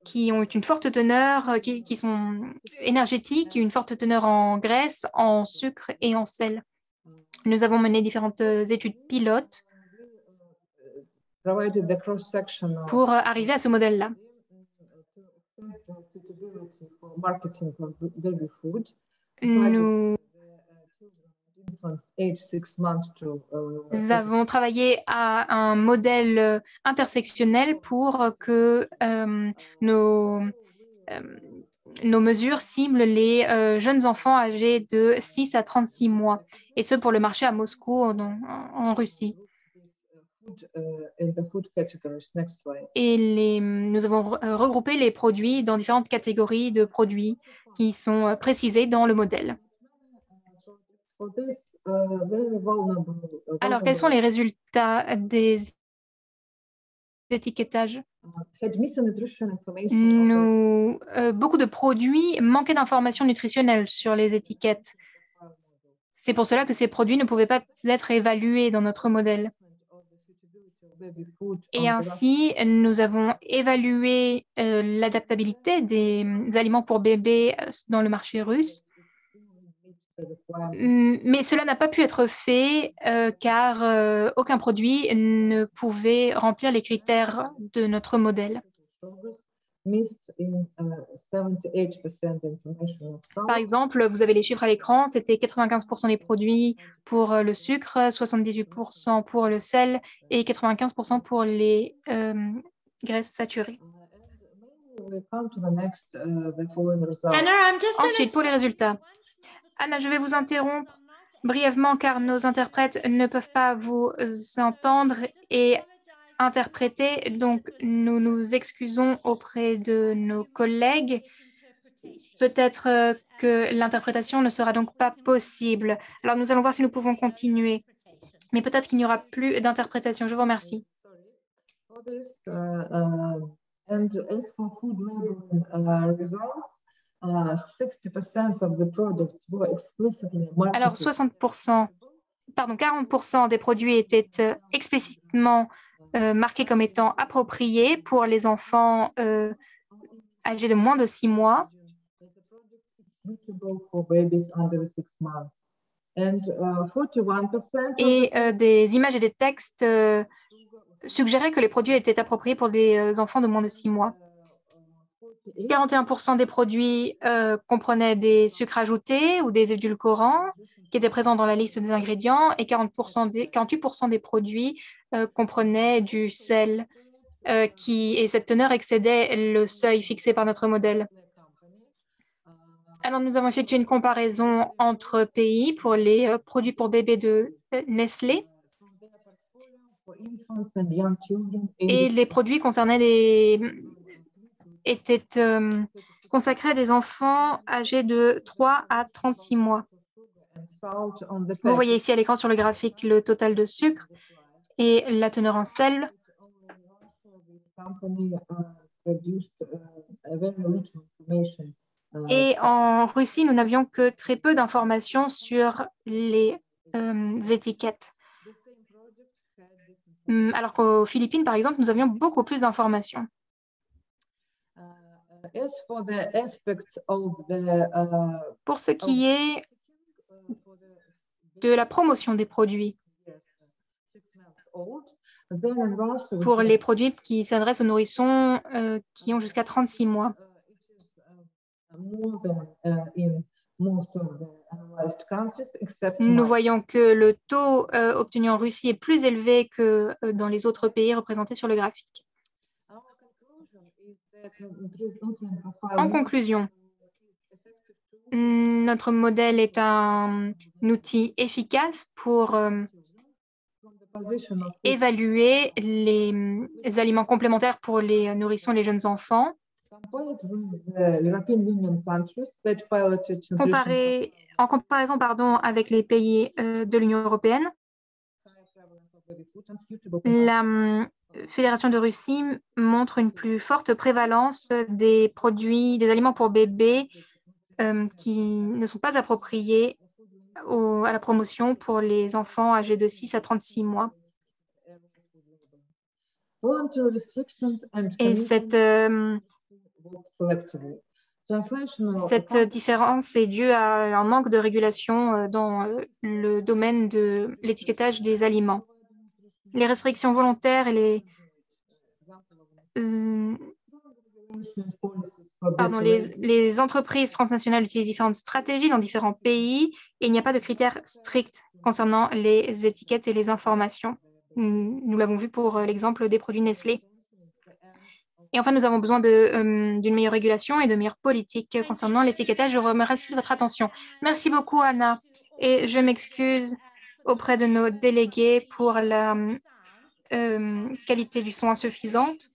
qui ont une forte teneur, qui sont énergétiques, une forte teneur en graisse, en sucre et en sel. Nous avons mené différentes études pilotes pour arriver à ce modèle-là. Nous avons travaillé à un modèle intersectionnel pour que nos mesures ciblent les jeunes enfants âgés de 6 à 36 mois, et ce pour le marché à Moscou, en Russie. Et nous avons regroupé les produits dans différentes catégories de produits qui sont précisés dans le modèle. Alors, quels sont les résultats des étiquetages? Beaucoup de produits manquaient d'informations nutritionnelles sur les étiquettes. C'est pour cela que ces produits ne pouvaient pas être évalués dans notre modèle. Et ainsi, nous avons évalué l'adaptabilité des aliments pour bébés dans le marché russe. Mais cela n'a pas pu être fait car aucun produit ne pouvait remplir les critères de notre modèle. Par exemple, vous avez les chiffres à l'écran, c'était 95% des produits pour le sucre, 78% pour le sel et 95% pour les graisses saturées. Ensuite, pour les résultats. Anna, je vais vous interrompre brièvement car nos interprètes ne peuvent pas vous entendre et interpréter. Donc, nous nous excusons auprès de nos collègues. Peut-être que l'interprétation ne sera donc pas possible. Alors, nous allons voir si nous pouvons continuer. Mais peut-être qu'il n'y aura plus d'interprétation. Je vous remercie. Alors, 40% des produits étaient explicitement marqués comme étant appropriés pour les enfants âgés de moins de 6 mois. Et des images et des textes suggéraient que les produits étaient appropriés pour des enfants de moins de 6 mois. 41% des produits comprenaient des sucres ajoutés ou des édulcorants qui étaient présents dans la liste des ingrédients et 48% des produits comprenaient du sel et cette teneur excédait le seuil fixé par notre modèle. Alors, nous avons effectué une comparaison entre pays pour les produits pour bébés de Nestlé. Et les produits étaient consacrés à des enfants âgés de 3 à 36 mois. Vous voyez ici à l'écran sur le graphique le total de sucre et la teneur en sel. Et en Russie, nous n'avions que très peu d'informations sur les étiquettes. Alors qu'aux Philippines, par exemple, nous avions beaucoup plus d'informations. Pour ce qui est de la promotion des produits, pour les produits qui s'adressent aux nourrissons qui ont jusqu'à 36 mois, nous voyons que le taux obtenu en Russie est plus élevé que dans les autres pays représentés sur le graphique. En conclusion, notre modèle est un outil efficace pour évaluer les aliments complémentaires pour les nourrissons et les jeunes enfants. En comparaison avec les pays de l'Union européenne, la Fédération de Russie montre une plus forte prévalence des produits, des aliments pour bébés qui ne sont pas appropriés à la promotion pour les enfants âgés de 6 à 36 mois. Et cette différence est due à un manque de régulation dans le domaine de l'étiquetage des aliments. Les restrictions volontaires et les entreprises transnationales utilisent différentes stratégies dans différents pays et il n'y a pas de critères stricts concernant les étiquettes et les informations. Nous l'avons vu pour l'exemple des produits Nestlé. Et enfin, nous avons besoin d'une meilleure régulation et de meilleures politiques concernant l'étiquetage. Je vous remercie de votre attention. Merci beaucoup, Anna. Et je m'excuse auprès de nos délégués pour la qualité du son insuffisante.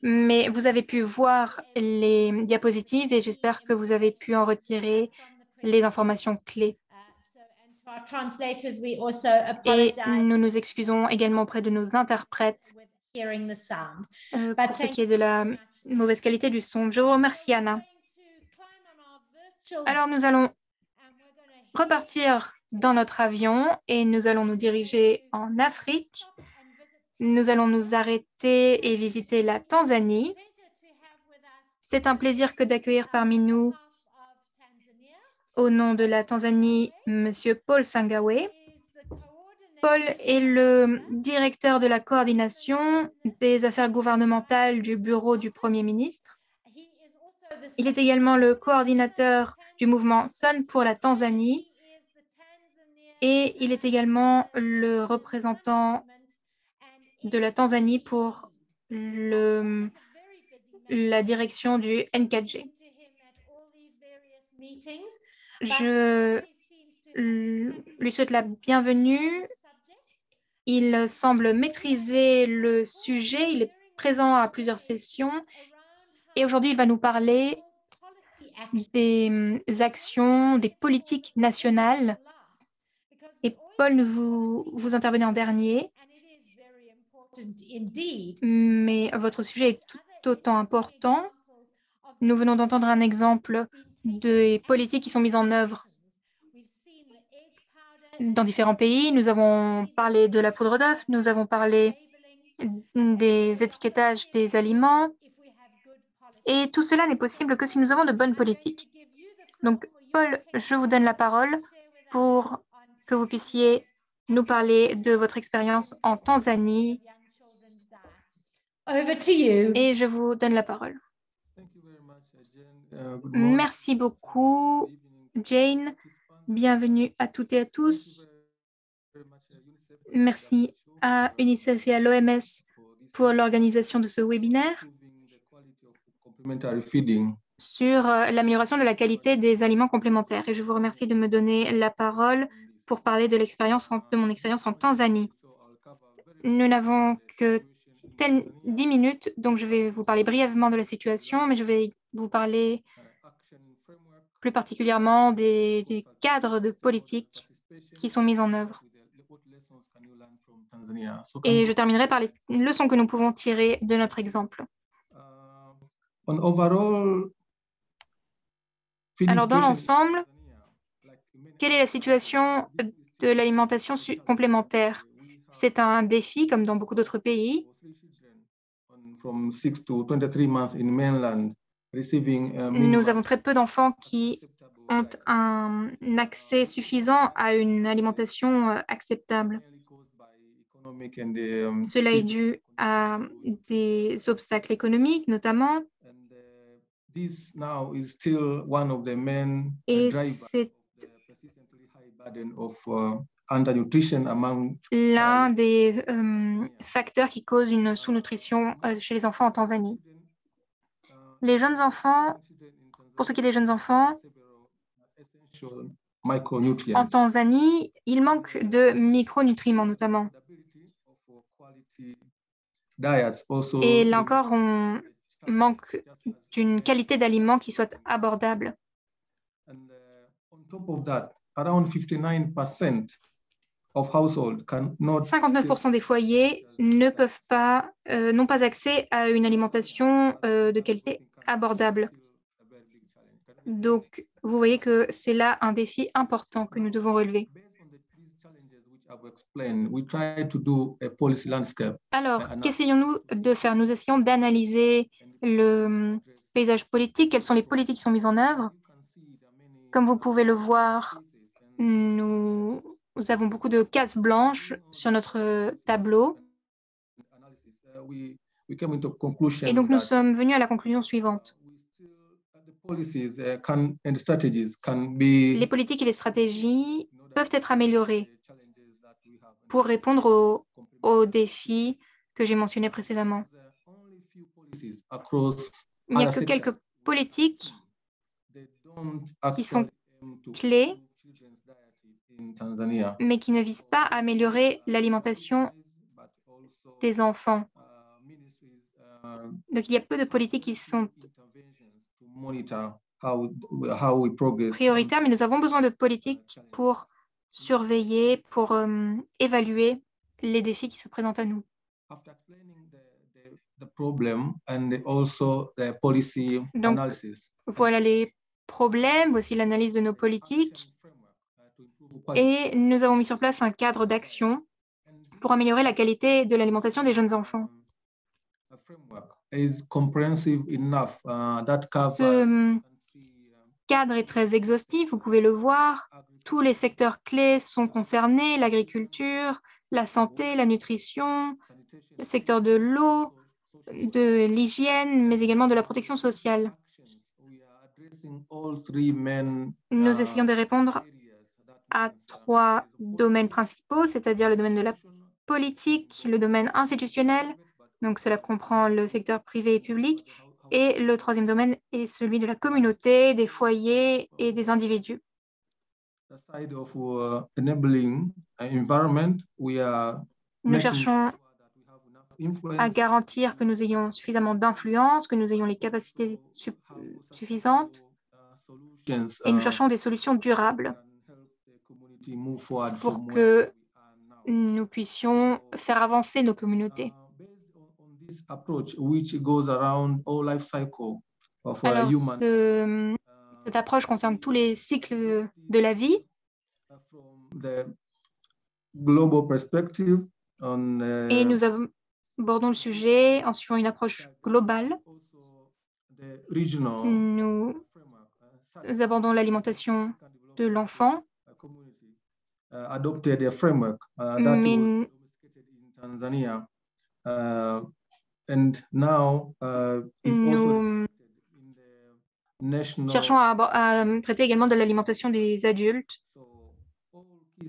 Mais vous avez pu voir les diapositives et j'espère que vous avez pu en retirer les informations clés. Et nous nous excusons également auprès de nos interprètes pour ce qui est de la mauvaise qualité du son. Je vous remercie, Anna. Alors, nous allons repartir dans notre avion et nous allons nous diriger en Afrique. Nous allons nous arrêter et visiter la Tanzanie. C'est un plaisir que d'accueillir parmi nous, au nom de la Tanzanie, M. Paul Sangawe. Paul est le directeur de la coordination des affaires gouvernementales du bureau du Premier ministre. Il est également le coordinateur du mouvement Sun pour la Tanzanie et il est également le représentant de la Tanzanie pour la direction du NKJ. Je lui souhaite la bienvenue. Il semble maîtriser le sujet. Il est présent à plusieurs sessions. Et aujourd'hui, il va nous parler des actions, des politiques nationales. Et Paul, vous intervenez en dernier. Mais votre sujet est tout autant important. Nous venons d'entendre un exemple des politiques qui sont mises en œuvre dans différents pays. Nous avons parlé de la poudre d'œuf, nous avons parlé des étiquetages des aliments. Et tout cela n'est possible que si nous avons de bonnes politiques. Donc, Paul, je vous donne la parole pour que vous puissiez nous parler de votre expérience en Tanzanie. Over to you. Et je vous donne la parole. Merci beaucoup, Jane. Bienvenue à toutes et à tous. Merci à UNICEF et à l'OMS pour l'organisation de ce webinaire sur l'amélioration de la qualité des aliments complémentaires. Et je vous remercie de me donner la parole pour parler de mon expérience en Tanzanie. Nous n'avons que 10 minutes, donc je vais vous parler brièvement de la situation, mais je vais vous parler plus particulièrement des cadres de politique qui sont mis en œuvre. Et je terminerai par les leçons que nous pouvons tirer de notre exemple. Alors, dans l'ensemble, quelle est la situation de l'alimentation complémentaire? C'est un défi, comme dans beaucoup d'autres pays. Nous avons très peu d'enfants qui ont un accès suffisant à une alimentation acceptable. Cela est dû à des obstacles économiques, notamment. Et c'est l'un des facteurs qui cause une sous-nutrition chez les enfants en Tanzanie. Les jeunes enfants, pour ce qui est des jeunes enfants, en Tanzanie, il manque de micronutriments notamment. Et là encore, on manque d'une qualité d'aliments qui soit abordable. 59% des foyers n'ont pas accès à une alimentation de qualité abordable. Donc, vous voyez que c'est là un défi important que nous devons relever. Alors, qu'essayons-nous de faire? Nous essayons d'analyser le paysage politique. Quelles sont les politiques qui sont mises en œuvre? Comme vous pouvez le voir, nous avons beaucoup de cases blanches sur notre tableau. Et donc, nous sommes venus à la conclusion suivante. Les politiques et les stratégies peuvent être améliorées pour répondre aux défis que j'ai mentionnés précédemment. Il n'y a que quelques politiques qui sont clés, mais qui ne visent pas à améliorer l'alimentation des enfants. Donc, il y a peu de politiques qui sont prioritaires, mais nous avons besoin de politiques pour surveiller, pour évaluer les défis qui se présentent à nous. Donc, voilà les problèmes, voici l'analyse de nos politiques. Et nous avons mis sur place un cadre d'action pour améliorer la qualité de l'alimentation des jeunes enfants. Ce cadre est très exhaustif, vous pouvez le voir. Tous les secteurs clés sont concernés, l'agriculture, la santé, la nutrition, le secteur de l'eau, de l'hygiène, mais également de la protection sociale. Nous essayons de répondre à 3 domaines principaux, c'est-à-dire le domaine de la politique, le domaine institutionnel, donc cela comprend le secteur privé et public, et le 3e domaine est celui de la communauté, des foyers et des individus. Nous cherchons à garantir que nous ayons suffisamment d'influence, que nous ayons les capacités suffisantes, et nous cherchons des solutions durables pour que nous puissions faire avancer nos communautés. Alors, cette approche concerne tous les cycles de la vie. Et nous abordons le sujet en suivant une approche globale. Nous abordons l'alimentation de l'enfant. Mais nous cherchons à traiter également de l'alimentation des adultes. Et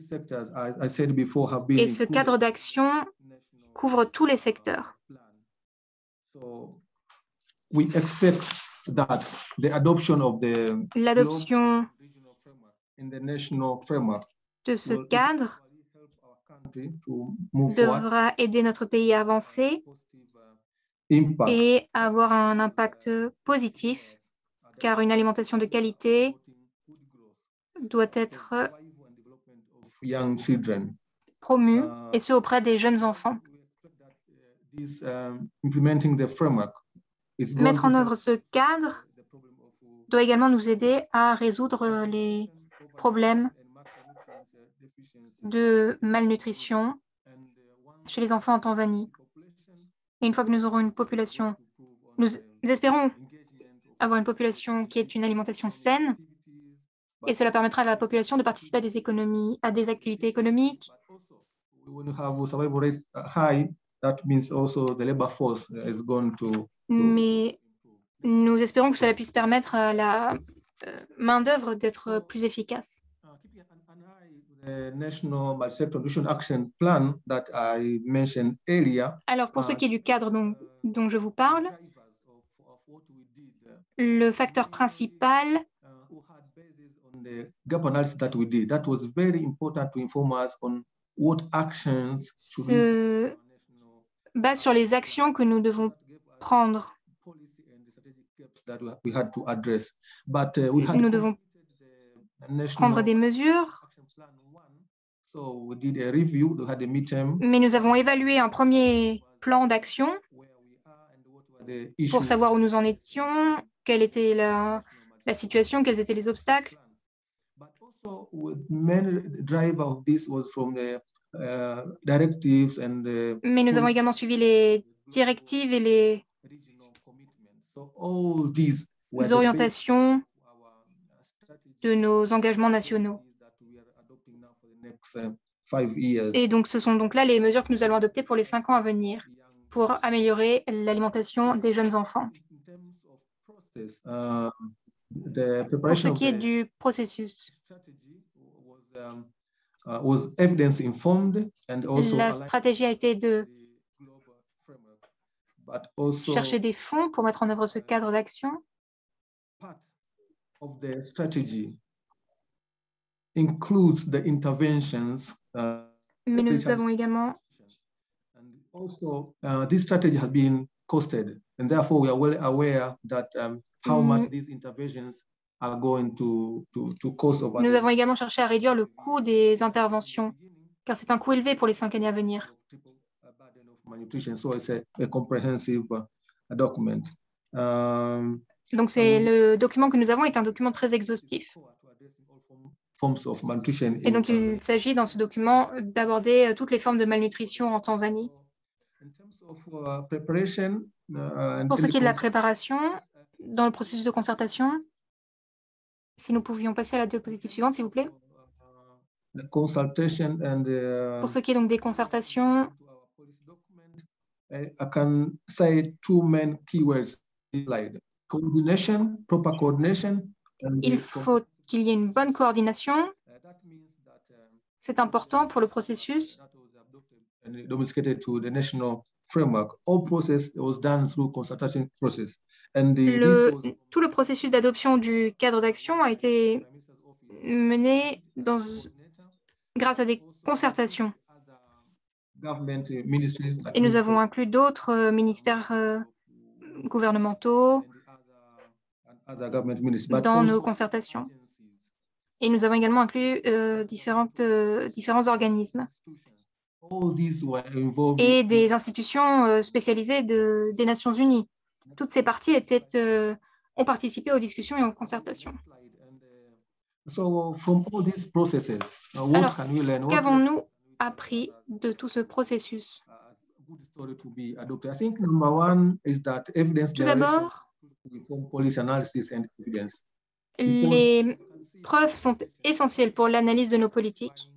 ce cadre d'action couvre tous les secteurs. L'adoption de ce cadre country to move forward devra aider notre pays à avancer impact. et avoir un impact positif, car une alimentation de qualité doit être Young children. promue, et ce auprès des jeunes enfants. This implementing the framework is going Mettre en to œuvre ce cadre doit également nous aider à résoudre les problèmes de malnutrition chez les enfants en Tanzanie. Et une fois que nous aurons une population, nous espérons avoir une population qui ait une alimentation saine, et cela permettra à la population de participer à des économies, à des activités économiques. when you have a survival rate high, that means also the labor force is going to Mais nous espérons que cela puisse permettre à la main-d'œuvre d'être plus efficace. keeping an eye to the National Multi-Sector Nutrition Action Plan that I mentioned earlier. Alors, pour ce qui est du cadre dont je vous parle, Of what we did, le facteur principal who had basis on the gap analysis that we did. That was very important to inform us on what actions should we se base sur les actions que nous devons prendre. policy and the strategic gaps that we had to address. But we had Nous devons the national prendre des mesures, action plan one. So we did a review. We had a midterm mais nous avons évalué un premier plan d'action where we are and what were the pour issues. savoir où nous en étions, quelle était la situation, quels étaient les obstacles. But also, the main driver of this was from the directives and the Mais nous avons policy également suivi les directives et les regional commitments. So all these were the orientations basis of our strategy de nos engagements nationaux. that we are adopting now for the next 5 years. Et donc, ce sont donc là les mesures que nous allons adopter pour les 5 ans à venir pour améliorer l'alimentation des jeunes enfants. In terms of process, the Pour preparation ce of qui est the du processus, strategy was evidence informed and also la aligned stratégie a été de with the global framework, but also chercher des fonds pour mettre en œuvre ce cadre d'action. part of the strategy includes the interventions. Mais nous avons également And also, this strategy has been costed, and therefore we are well aware that how much these interventions are going to cost over Nous the avons également cherché à réduire le coût des interventions, car c'est un coût élevé pour les 5 années à venir. burden of malnutrition. So it's a comprehensive document. Donc, le document que nous avons est un document très exhaustif. To addressing all forms of malnutrition Et in donc, Tanzania. il s'agit dans ce document d'aborder toutes les formes de malnutrition en Tanzanie. In terms of preparation, and Pour ce in qui est the de la préparation, dans le processus de concertation, si nous pouvions passer à la diapositive suivante, s'il vous plaît. the consultation and Pour ce qui est donc des concertations, to our policy document, I can say two main keywords in this slide: coordination, proper coordination. And il faut qu'il y ait une bonne coordination. that means that C'est important pour le processus. that was adopted and domesticated to the national framework. All process was done through consultation process, and this was Tout le processus d'adoption du cadre d'action a été Prime Minister's office mené coordinator, grâce à des concertations. other government ministries like Et nous avons Ministry inclus d'autres ministères gouvernementaux and other government ministries, but dans nos also concertations. agencies, Et nous avons également inclus différents organismes institutions. All these were involved et des institutions spécialisées des Nations Unies. Toutes ces parties ont participé aux discussions et aux concertations. And, so from all these processes, what Alors, can we learn? What qu'avons-nous appris de tout ce processus? a good story to be adopted? I think number one is that evidence Tout generation d'abord, to inform policy analysis and evidence. les preuves sont essentielles pour l'analyse de nos politiques.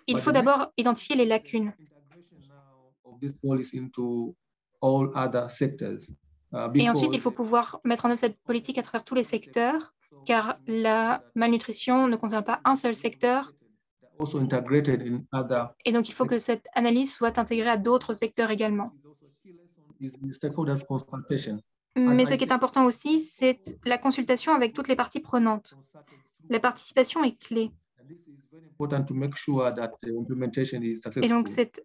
Il faut d'abord identifier les lacunes. Integration now of this policy into all other sectors. Et ensuite, il faut pouvoir mettre en œuvre cette politique à travers tous les secteurs, car la malnutrition ne concerne pas un seul secteur. Also integrated in other. Et donc, il faut que cette analyse soit intégrée à d'autres secteurs également. Is the stakeholders consultation. Mais ce qui est important aussi, c'est la consultation avec toutes les parties prenantes. La participation est clé. And this is very important to make sure that the implementation is successful. Et donc, c'est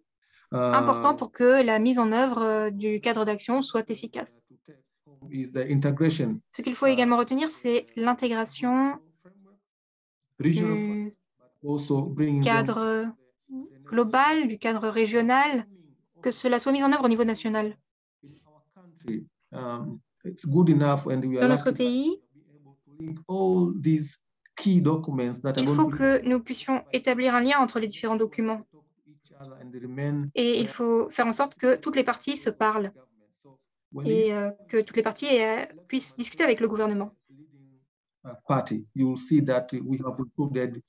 important pour que la mise en œuvre du cadre d'action soit efficace. Ce qu'il faut également retenir, c'est l'intégration du cadre global, du cadre régional, que cela soit mis en œuvre au niveau national. Dans notre pays, il faut que nous puissions établir un lien entre les différents documents et il faut faire en sorte que toutes les parties se parlent et que toutes les parties puissent discuter avec le gouvernement. Party, you will see that we have included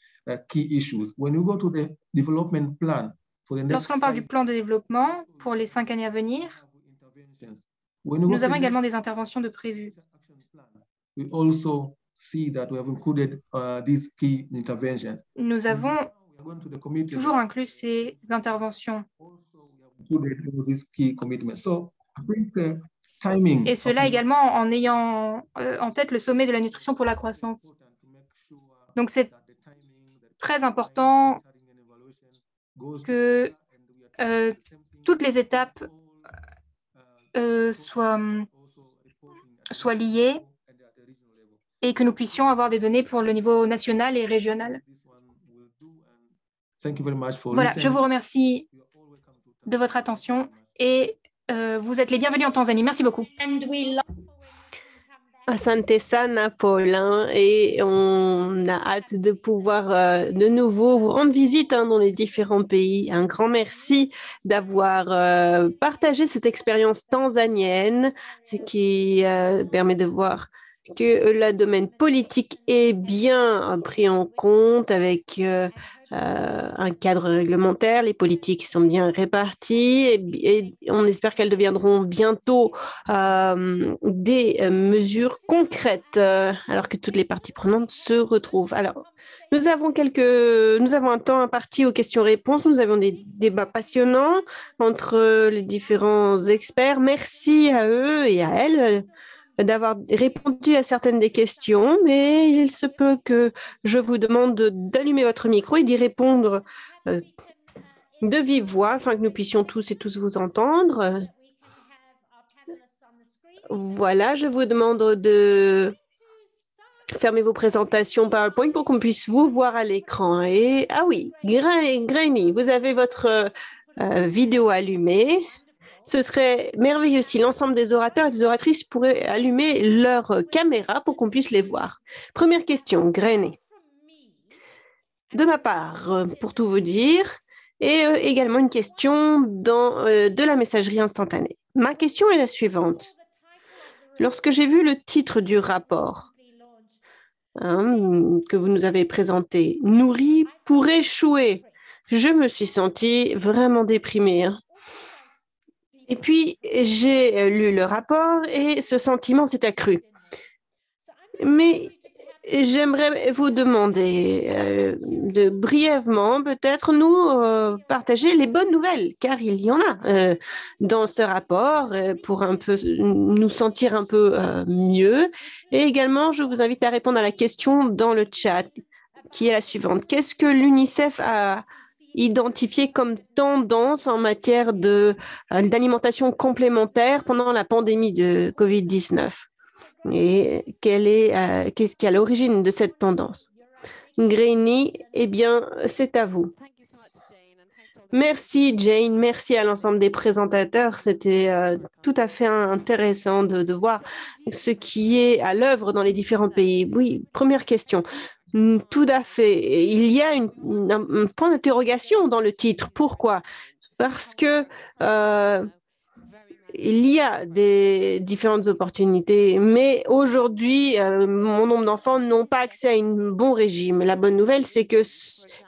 key issues. When you go to the development plan for the next Lorsqu'on parle du plan de développement pour les 5 années à venir, nous avons également des interventions de prévues. We also see that we have included these key interventions. Nous avons toujours inclus ces interventions. Et cela également en ayant en tête le sommet de la nutrition pour la croissance. Donc, c'est très important que toutes les étapes soient liées et que nous puissions avoir des données pour le niveau national et régional. Voilà, je vous remercie de votre attention et vous êtes les bienvenus en Tanzanie. Merci beaucoup. Asante sana, Paul, et on a hâte de pouvoir de nouveau vous rendre visite dans les différents pays. Un grand merci d'avoir partagé cette expérience tanzanienne qui permet de voir que le domaine politique est bien pris en compte avec un cadre réglementaire, les politiques sont bien réparties et on espère qu'elles deviendront bientôt des mesures concrètes alors que toutes les parties prenantes se retrouvent. Alors, nous avons un temps imparti aux questions-réponses. Nous avons des débats passionnants entre les différents experts. Merci à eux et à elles d'avoir répondu à certaines des questions, mais il se peut que je vous demande d'allumer votre micro et d'y répondre de vive voix afin que nous puissions tous vous entendre. Voilà, je vous demande de fermer vos présentations PowerPoint pour qu'on puisse vous voir à l'écran. Et ah oui, Grainy, vous avez votre vidéo allumée. Ce serait merveilleux si l'ensemble des orateurs et des oratrices pourraient allumer leur caméra pour qu'on puisse les voir. Première question, Grainy. De ma part, pour tout vous dire, et également une question de la messagerie instantanée. Ma question est la suivante. Lorsque j'ai vu le titre du rapport que vous nous avez présenté, « Nourri pour échouer », je me suis sentie vraiment déprimée. Et puis, j'ai lu le rapport et ce sentiment s'est accru. Mais j'aimerais vous demander de brièvement, peut-être, nous partager les bonnes nouvelles, car il y en a dans ce rapport pour un peu nous sentir un peu mieux. Et également, je vous invite à répondre à la question dans le chat, qui est la suivante. Qu'est-ce que l'UNICEF a identifié comme tendance en matière d'alimentation complémentaire pendant la pandémie de COVID-19? Et qu'est-ce qui est à l'origine de cette tendance? Grainy, eh bien, c'est à vous. Merci, Jane. Merci à l'ensemble des présentateurs. C'était tout à fait intéressant de voir ce qui est à l'œuvre dans les différents pays. Oui, première question. Tout à fait. Il y a un point d'interrogation dans le titre. Pourquoi? Parce que il y a des différentes opportunités, mais aujourd'hui, mon nombre d'enfants n'ont pas accès à un bon régime. La bonne nouvelle, c'est qu'il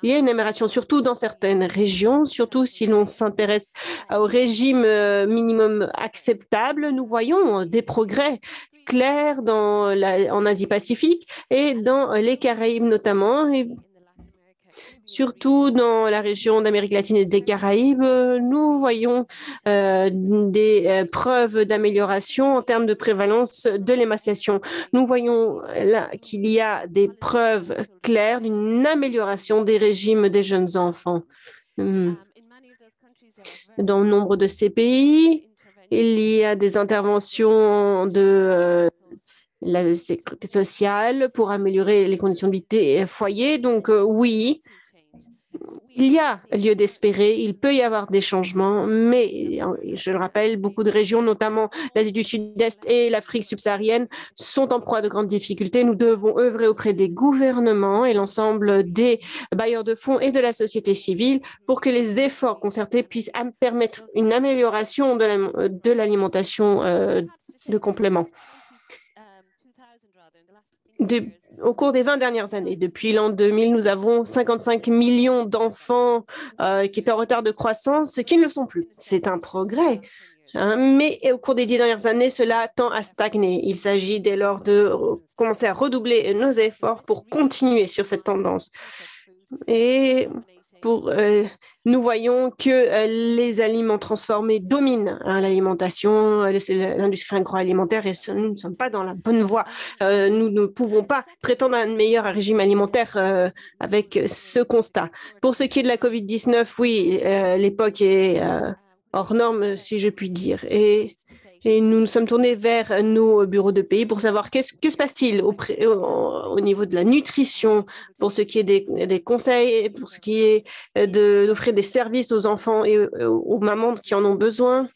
y a une amélioration, surtout dans certaines régions, surtout si l'on s'intéresse au régime minimum acceptable. Nous voyons des progrès clairs en Asie-Pacifique et dans les Caraïbes notamment. Surtout dans la région d'Amérique latine et des Caraïbes, nous voyons des preuves d'amélioration en termes de prévalence de l'émaciation. Nous voyons là qu'il y a des preuves claires d'une amélioration des régimes des jeunes enfants. Dans nombre de ces pays, il y a des interventions de la sécurité sociale pour améliorer les conditions de vie des foyers. Donc, oui, il y a lieu d'espérer, il peut y avoir des changements, mais je le rappelle, beaucoup de régions, notamment l'Asie du Sud-Est et l'Afrique subsaharienne, sont en proie de grandes difficultés. Nous devons œuvrer auprès des gouvernements et l'ensemble des bailleurs de fonds et de la société civile pour que les efforts concertés puissent permettre une amélioration de l'alimentation de compléments. Au cours des 20 dernières années, depuis l'an 2000, nous avons 55 millions d'enfants qui étaient en retard de croissance, qui ne le sont plus. C'est un progrès. Mais au cours des 10 dernières années, cela tend à stagner. Il s'agit dès lors de commencer à redoubler nos efforts pour continuer sur cette tendance. Et nous voyons que les aliments transformés dominent l'alimentation, l'industrie agroalimentaire, et nous ne sommes pas dans la bonne voie. Nous ne pouvons pas prétendre à un meilleur régime alimentaire avec ce constat. Pour ce qui est de la COVID-19, oui, l'époque est hors norme, si je puis dire. Et nous nous sommes tournés vers nos bureaux de pays pour savoir que se passe-t-il au niveau de la nutrition, pour ce qui est des conseils, pour ce qui est d'offrir des services aux enfants et aux mamans qui en ont besoin.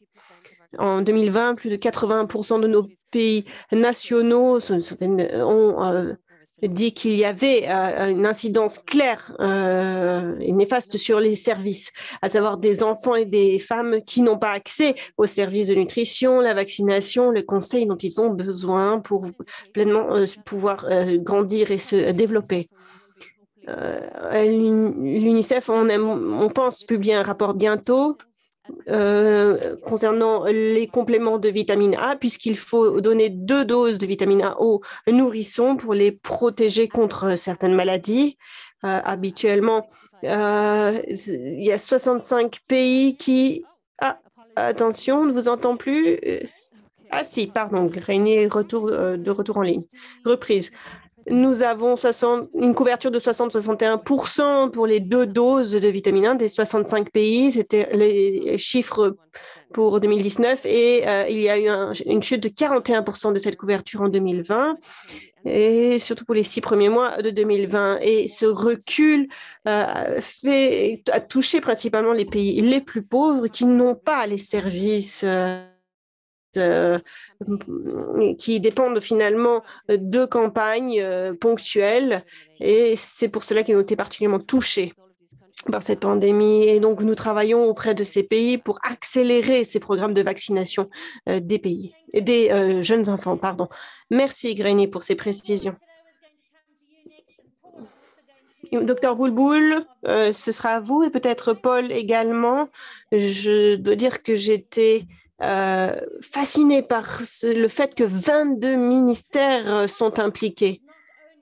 En 2020, plus de 80% de nos pays nationaux ont dit qu'il y avait une incidence claire et néfaste sur les services, à savoir des enfants et des femmes qui n'ont pas accès aux services de nutrition, la vaccination, les conseils dont ils ont besoin pour pleinement pouvoir grandir et se développer. L'UNICEF, on pense publier un rapport bientôt concernant les compléments de vitamine A, puisqu'il faut donner 2 doses de vitamine A aux nourrissons pour les protéger contre certaines maladies. Habituellement, il y a 65 pays qui... Ah, attention, on ne vous entend plus. Ah si, pardon, Grenier, de retour en ligne. Reprise. Nous avons une couverture de 60-61% pour les 2 doses de vitamine A des 65 pays. C'était les chiffres pour 2019 et il y a eu une chute de 41% de cette couverture en 2020 et surtout pour les 6 premiers mois de 2020. Et ce recul a touché principalement les pays les plus pauvres qui n'ont pas les services qui dépendent finalement de campagnes ponctuelles, et c'est pour cela qu'ils ont été particulièrement touchés par cette pandémie. Et donc, nous travaillons auprès de ces pays pour accélérer ces programmes de vaccination des pays, des jeunes enfants. Pardon. Merci, Grenier, pour ces précisions. Docteur Boulboul, ce sera à vous et peut-être Paul également. Je dois dire que j'étais fascinée par le fait que 22 ministères sont impliqués.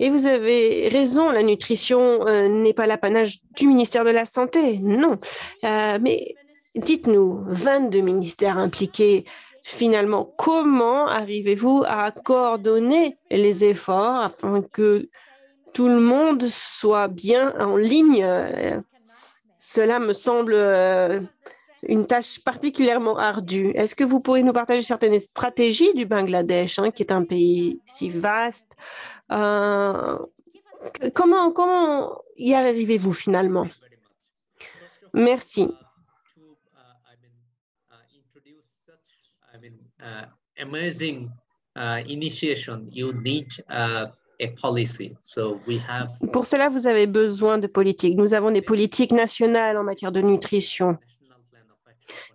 Et vous avez raison, la nutrition n'est pas l'apanage du ministère de la Santé, non. Mais dites-nous, 22 ministères impliqués, finalement, comment arrivez-vous à coordonner les efforts afin que tout le monde soit bien en ligne? Cela me semble une tâche particulièrement ardue. Est-ce que vous pourriez nous partager certaines stratégies du Bangladesh, qui est un pays si vaste? Comment y arrivez-vous finalement? Merci. Amazing initiation, you need a policy. So we have... Pour cela, vous avez besoin de politiques. Nous avons des politiques nationales en matière de nutrition.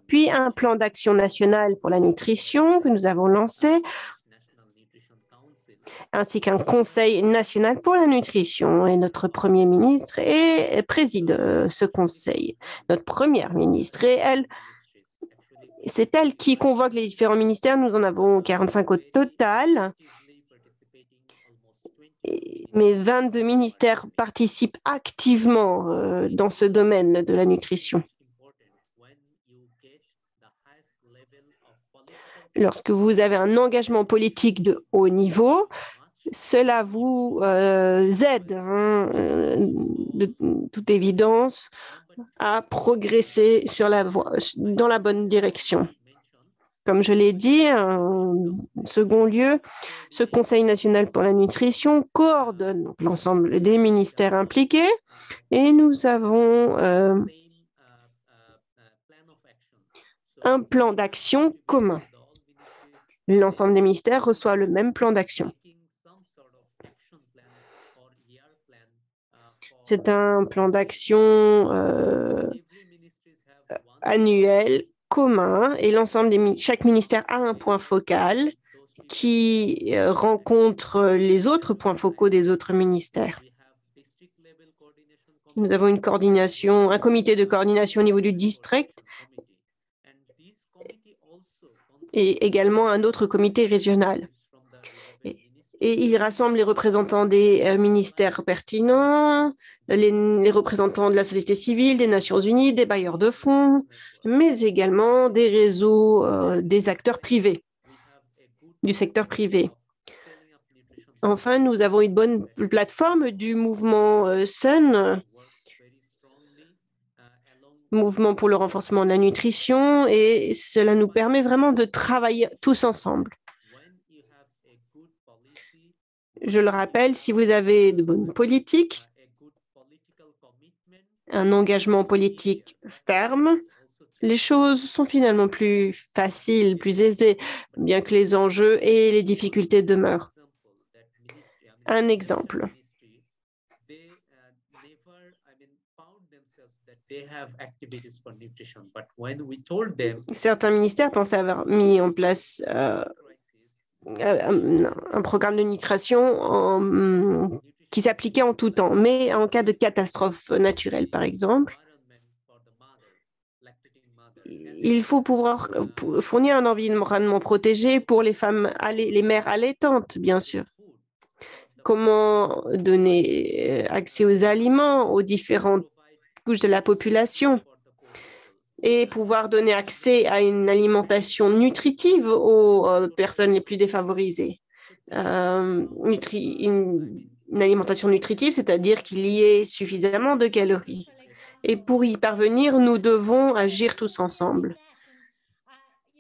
Puis un plan d'action national pour la nutrition que nous avons lancé, ainsi qu'un conseil national pour la nutrition. Et notre Premier ministre préside ce conseil, notre Première ministre. Et c'est elle qui convoque les différents ministères. Nous en avons 45 au total. mais 22 ministères participent activement dans ce domaine de la nutrition. Lorsque vous avez un engagement politique de haut niveau, cela vous aide, de toute évidence, à progresser dans la bonne direction. Comme je l'ai dit, en second lieu, ce Conseil national pour la nutrition coordonne l'ensemble des ministères impliqués et nous avons un plan d'action commun. L'ensemble des ministères reçoit le même plan d'action. C'est un plan d'action annuel commun et chaque ministère a un point focal qui rencontre les autres points focaux des autres ministères. Nous avons un comité de coordination au niveau du district et également un autre comité régional. Et il rassemble les représentants des ministères pertinents, les représentants de la société civile, des Nations Unies, des bailleurs de fonds, mais également des réseaux des acteurs privés, du secteur privé. Enfin, nous avons une bonne plateforme du mouvement SUN, mouvement pour le renforcement de la nutrition, et cela nous permet vraiment de travailler tous ensemble. Je le rappelle, si vous avez de bonnes politiques, un engagement politique ferme, les choses sont finalement plus faciles, plus aisées, bien que les enjeux et les difficultés demeurent. Un exemple. Certains ministères pensaient avoir mis en place un programme de nutrition qui s'appliquait en tout temps, mais en cas de catastrophe naturelle, par exemple, il faut pouvoir fournir un environnement protégé pour les femmes, les mères allaitantes, bien sûr. Comment donner accès aux aliments aux différentes couches de la population et pouvoir donner accès à une alimentation nutritive aux personnes les plus défavorisées. Une alimentation nutritive, c'est-à-dire qu'il y ait suffisamment de calories. Et pour y parvenir, nous devons agir tous ensemble.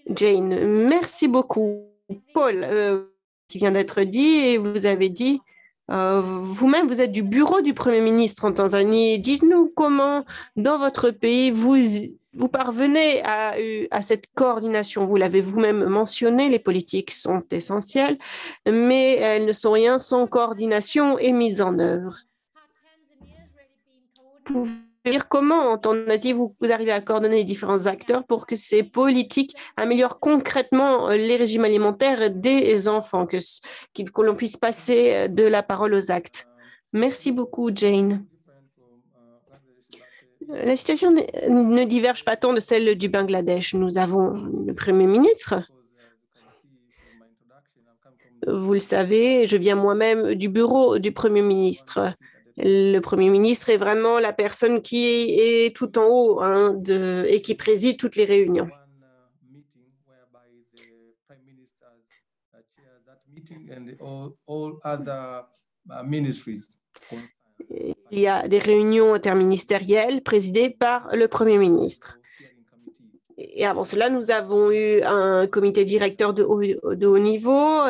Jane, merci beaucoup. Paul, qui vient d'être dit, et vous avez dit, vous-même, vous êtes du bureau du Premier ministre en Tanzanie. Dites-nous comment, dans votre pays, vous parvenez à cette coordination. Vous l'avez vous-même mentionné, les politiques sont essentielles, mais elles ne sont rien sans coordination et mise en œuvre. Pouvez-vous dire comment, en Tanzanie, vous arrivez à coordonner les différents acteurs pour que ces politiques améliorent concrètement les régimes alimentaires des enfants, que l'on puisse passer de la parole aux actes? Merci beaucoup, Jane. La situation ne diverge pas tant de celle du Bangladesh. Nous avons le Premier ministre. Vous le savez, je viens moi-même du bureau du Premier ministre. Le Premier ministre est vraiment la personne qui est tout en haut et qui préside toutes les réunions. Il y a des réunions interministérielles présidées par le Premier ministre. Et avant cela, nous avons eu un comité directeur de haut niveau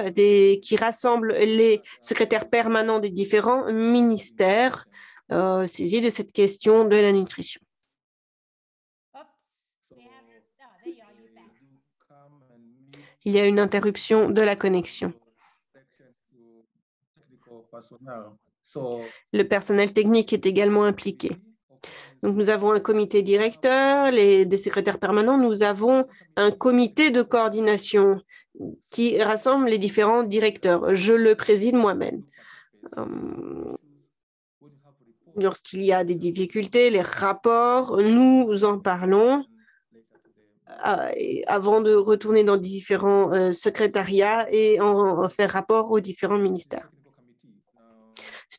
qui rassemble les secrétaires permanents des différents ministères saisis de cette question de la nutrition. Il y a une interruption de la connexion. Le personnel technique est également impliqué. Donc, nous avons un comité directeur, des secrétaires permanents. Nous avons un comité de coordination qui rassemble les différents directeurs. Je le préside moi-même. Lorsqu'il y a des difficultés, les rapports, nous en parlons avant de retourner dans différents secrétariats et en faire rapport aux différents ministères.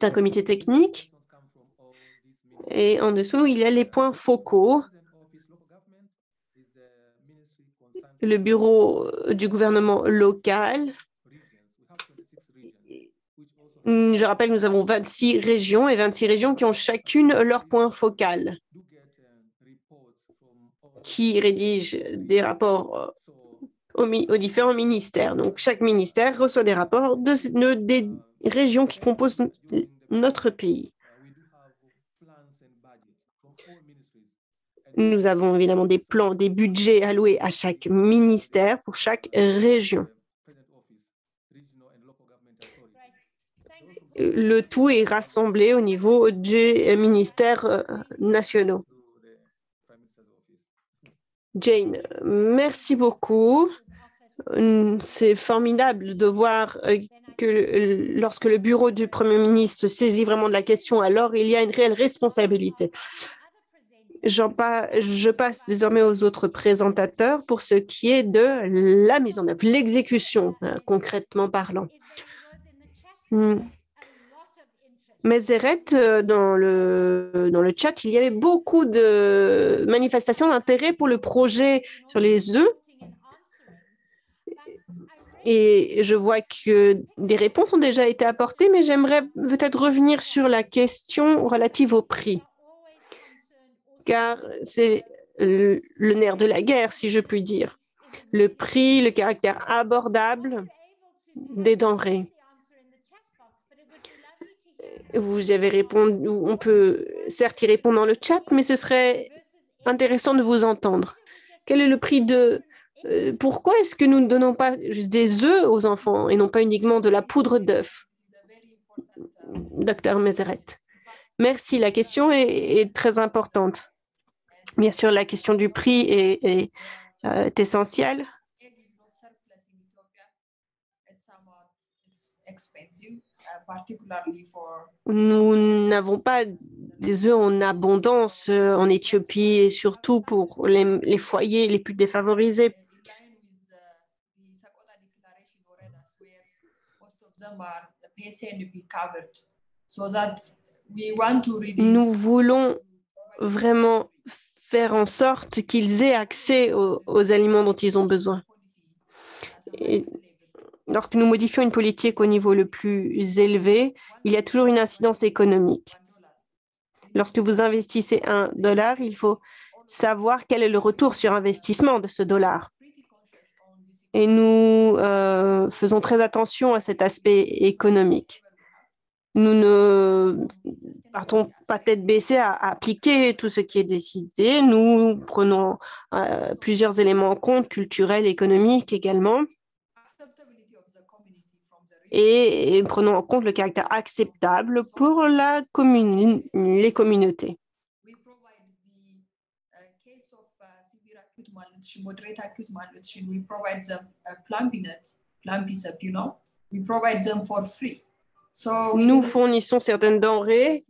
c'est un comité technique. Et en dessous, il y a les points focaux. Le bureau du gouvernement local. Je rappelle que nous avons 26 régions et 26 régions qui ont chacune leur point focal, qui rédigent des rapports aux différents ministères. Donc, chaque ministère reçoit des rapports des régions qui composent notre pays. Nous avons évidemment des plans, des budgets alloués à chaque ministère pour chaque région. Le tout est rassemblé au niveau des ministères nationaux. Jane, merci beaucoup. C'est formidable de voir que lorsque le bureau du Premier ministre se saisit vraiment de la question, alors il y a une réelle responsabilité. Je passe désormais aux autres présentateurs pour ce qui est de la mise en œuvre, l'exécution, concrètement parlant. Meseret, dans le chat, il y avait beaucoup de manifestations d'intérêt pour le projet sur les œufs. Et je vois que des réponses ont déjà été apportées, mais j'aimerais peut-être revenir sur la question relative au prix, car c'est le nerf de la guerre, si je puis dire. Le prix, le caractère abordable des denrées. Vous avez répondu, on peut certes y répondre dans le chat, mais ce serait intéressant de vous entendre. Quel est le prix de... pourquoi est-ce que nous ne donnons pas juste des œufs aux enfants et non pas uniquement de la poudre d'œuf? Docteur Meseret. Merci, la question est très importante. Bien sûr, la question du prix est essentielle. Nous n'avons pas des œufs en abondance en Éthiopie et surtout pour les foyers les plus défavorisés. Nous voulons vraiment faire en sorte qu'ils aient accès aux aliments dont ils ont besoin. Et lorsque nous modifions une politique au niveau le plus élevé, il y a toujours une incidence économique. Lorsque vous investissez $1, il faut savoir quel est le retour sur investissement de ce dollar. Et nous faisons très attention à cet aspect économique. Nous ne partons pas tête baissée à appliquer tout ce qui est décidé. Nous prenons plusieurs éléments en compte, culturels, économiques également. Et prenons en compte le caractère acceptable pour les communautés. Nous fournissons certaines denrées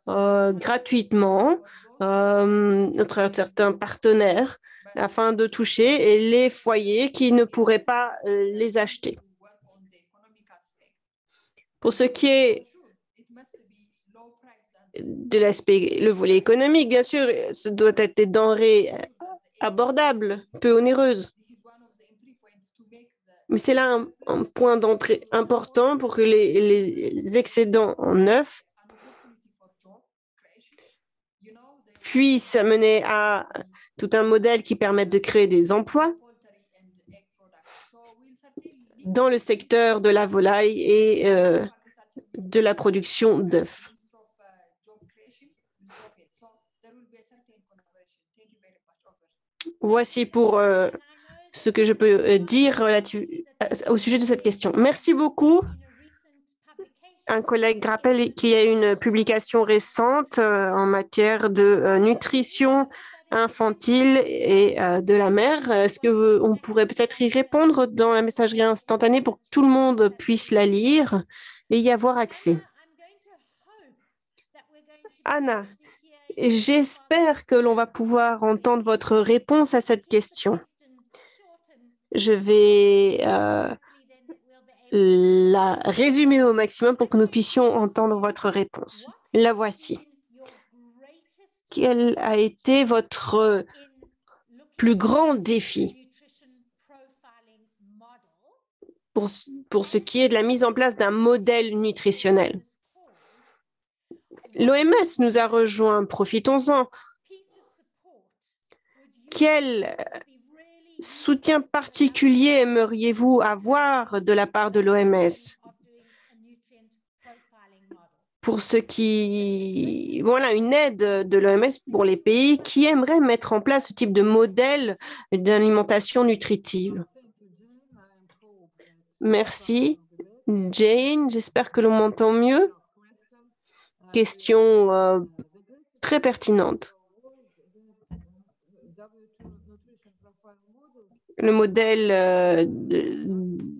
gratuitement entre certains partenaires afin de toucher les foyers qui ne pourraient pas les acheter. Pour ce qui est de l'aspect, le volet économique, bien sûr, ce doit être des denrées abordables, peu onéreuses. Mais c'est là un point d'entrée important pour que les excédents en œufs puissent mener à tout un modèle qui permette de créer des emplois dans le secteur de la volaille et de la production d'œufs. Voici pour ce que je peux dire au sujet de cette question. Merci beaucoup. Un collègue rappelle qu'il y a une publication récente en matière de nutrition infantile et de la mère. Est-ce qu'on pourrait peut-être y répondre dans la messagerie instantanée pour que tout le monde puisse la lire et y avoir accès? Anna, j'espère que l'on va pouvoir entendre votre réponse à cette question. Je vais la résumer au maximum pour que nous puissions entendre votre réponse. La voici. Quel a été votre plus grand défi pour ce qui est de la mise en place d'un modèle nutritionnel? L'OMS nous a rejoints, profitons-en. Quel soutien particulier aimeriez-vous avoir de la part de l'OMS pour ce qui... Voilà, une aide de l'OMS pour les pays qui aimeraient mettre en place ce type de modèle d'alimentation nutritive. Merci. Jane, j'espère que l'on m'entend mieux. Question très pertinente. Le modèle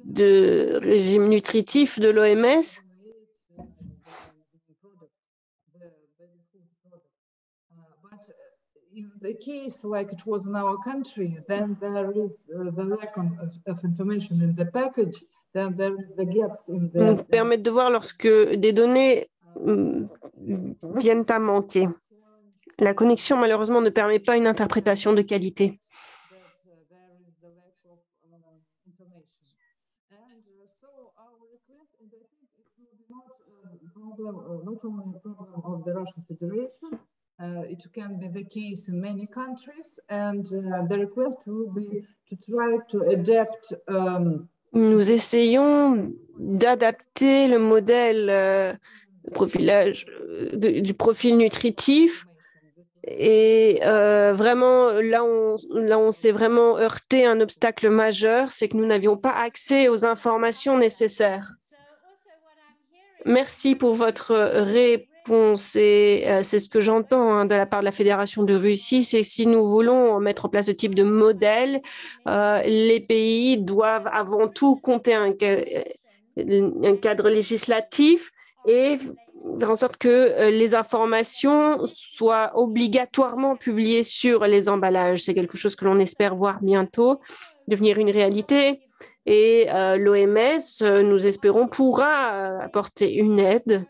de régime nutritif de l'OMS in the case like it was in our country, then there is the lack of information in the package, then there is the gaps in the... Permettre de voir lorsque des données viennent à manquer. La connexion, malheureusement, ne permet pas une interprétation de qualité. Not only a problem of the Russian Federation, it can be the case in many countries, and the request will be to try to adapt. Nous essayons d'adapter le modèle du profil nutritif. Et vraiment, là où on s'est vraiment heurté à un obstacle majeur, c'est que nous n'avions pas accès aux informations nécessaires. Merci pour votre réponse. Et c'est ce que j'entends de la part de la Fédération de Russie, c'est que si nous voulons mettre en place ce type de modèle, les pays doivent avant tout compter un cadre législatif et faire en sorte que les informations soient obligatoirement publiées sur les emballages. C'est quelque chose que l'on espère voir bientôt devenir une réalité. Et l'OMS, nous espérons, pourra apporter une aide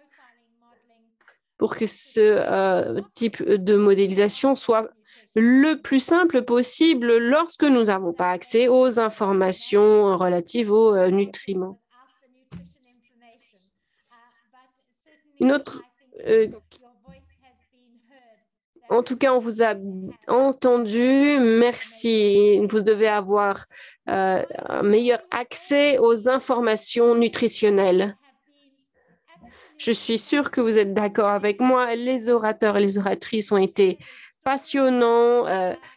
pour que ce type de modélisation soit le plus simple possible lorsque nous n'avons pas accès aux informations relatives aux nutriments. Une autre... en tout cas, on vous a entendu. Merci. Vous devez avoir un meilleur accès aux informations nutritionnelles. Je suis sûre que vous êtes d'accord avec moi. Les orateurs et les oratrices ont été passionnants,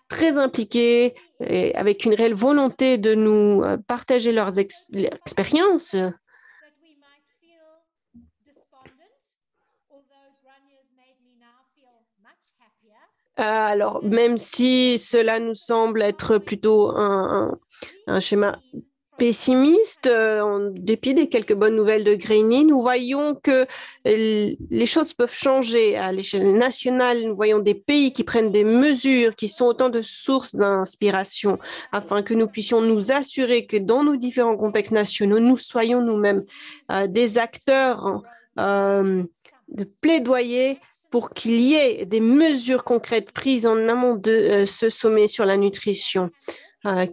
très impliqués, et avec une réelle volonté de nous partager leurs expériences. Alors, même si cela nous semble être plutôt un schéma pessimiste, en dépit des quelques bonnes nouvelles de Grigny, nous voyons que les choses peuvent changer à l'échelle nationale. Nous voyons des pays qui prennent des mesures qui sont autant de sources d'inspiration afin que nous puissions nous assurer que dans nos différents contextes nationaux, nous soyons nous-mêmes des acteurs de plaidoyer pour qu'il y ait des mesures concrètes prises en amont de ce sommet sur la nutrition,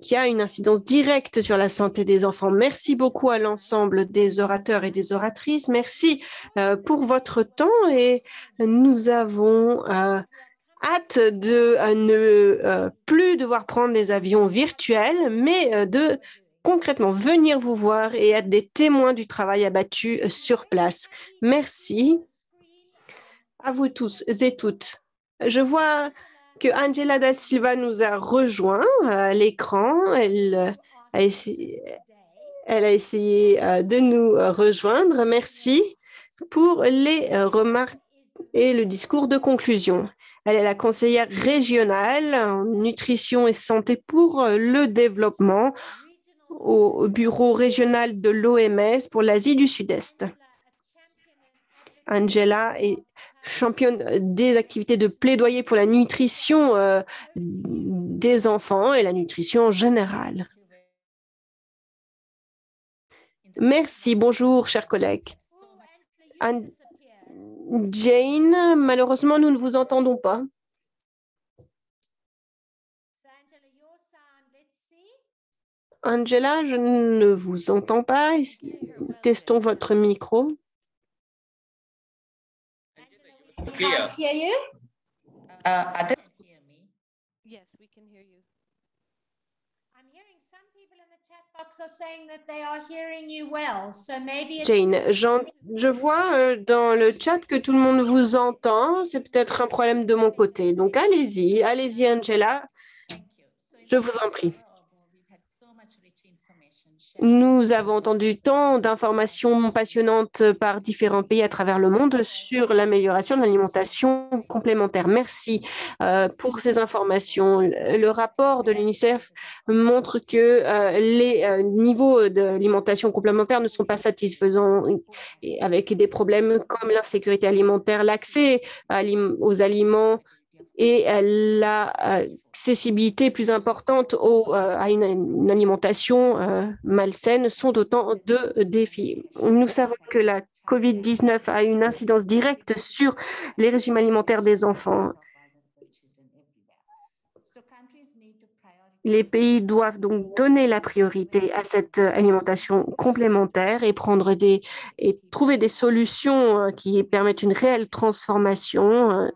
qui a une incidence directe sur la santé des enfants. Merci beaucoup à l'ensemble des orateurs et des oratrices. Merci pour votre temps et nous avons hâte de ne plus devoir prendre des avions virtuels, mais de concrètement venir vous voir et être des témoins du travail abattu sur place. Merci. À vous tous et toutes. Je vois que Angela da Silva nous a rejoint à l'écran. Elle a essayé de nous rejoindre. Merci pour les remarques et le discours de conclusion. Elle est la conseillère régionale en nutrition et santé pour le développement au bureau régional de l'OMS pour l'Asie du Sud-Est. Angela est championne des activités de plaidoyer pour la nutrition des enfants et la nutrition en général. Merci, bonjour, chers collègues. Jane, malheureusement, nous ne vous entendons pas. Angela, je ne vous entends pas. Testons votre micro. Can't hear you. Yes, we can hear you. I'm hearing some people in the chat box are saying that they are hearing you well. So maybe it's Jane, je vois dans le chat que tout le monde vous entend. C'est peut-être un problème de mon côté. Donc, allez-y, Angela. Je vous en prie. Nous avons entendu tant d'informations passionnantes par différents pays à travers le monde sur l'amélioration de l'alimentation complémentaire. Merci pour ces informations. Le rapport de l'UNICEF montre que les niveaux d'alimentation complémentaire ne sont pas satisfaisants, avec des problèmes comme l'insécurité alimentaire, l'accès aux aliments et l'accessibilité plus importante à une alimentation malsaine sont autant de défis. Nous savons que la COVID-19 a une incidence directe sur les régimes alimentaires des enfants. Les pays doivent donc donner la priorité à cette alimentation complémentaire et trouver des solutions qui permettent une réelle transformation.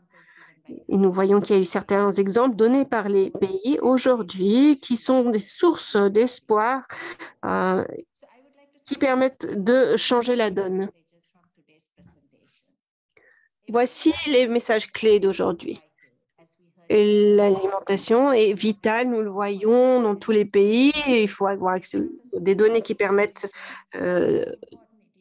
Et nous voyons qu'il y a eu certains exemples donnés par les pays aujourd'hui qui sont des sources d'espoir qui permettent de changer la donne. Voici les messages clés d'aujourd'hui. L'alimentation est vitale, nous le voyons dans tous les pays. Il faut avoir accès à des données qui permettent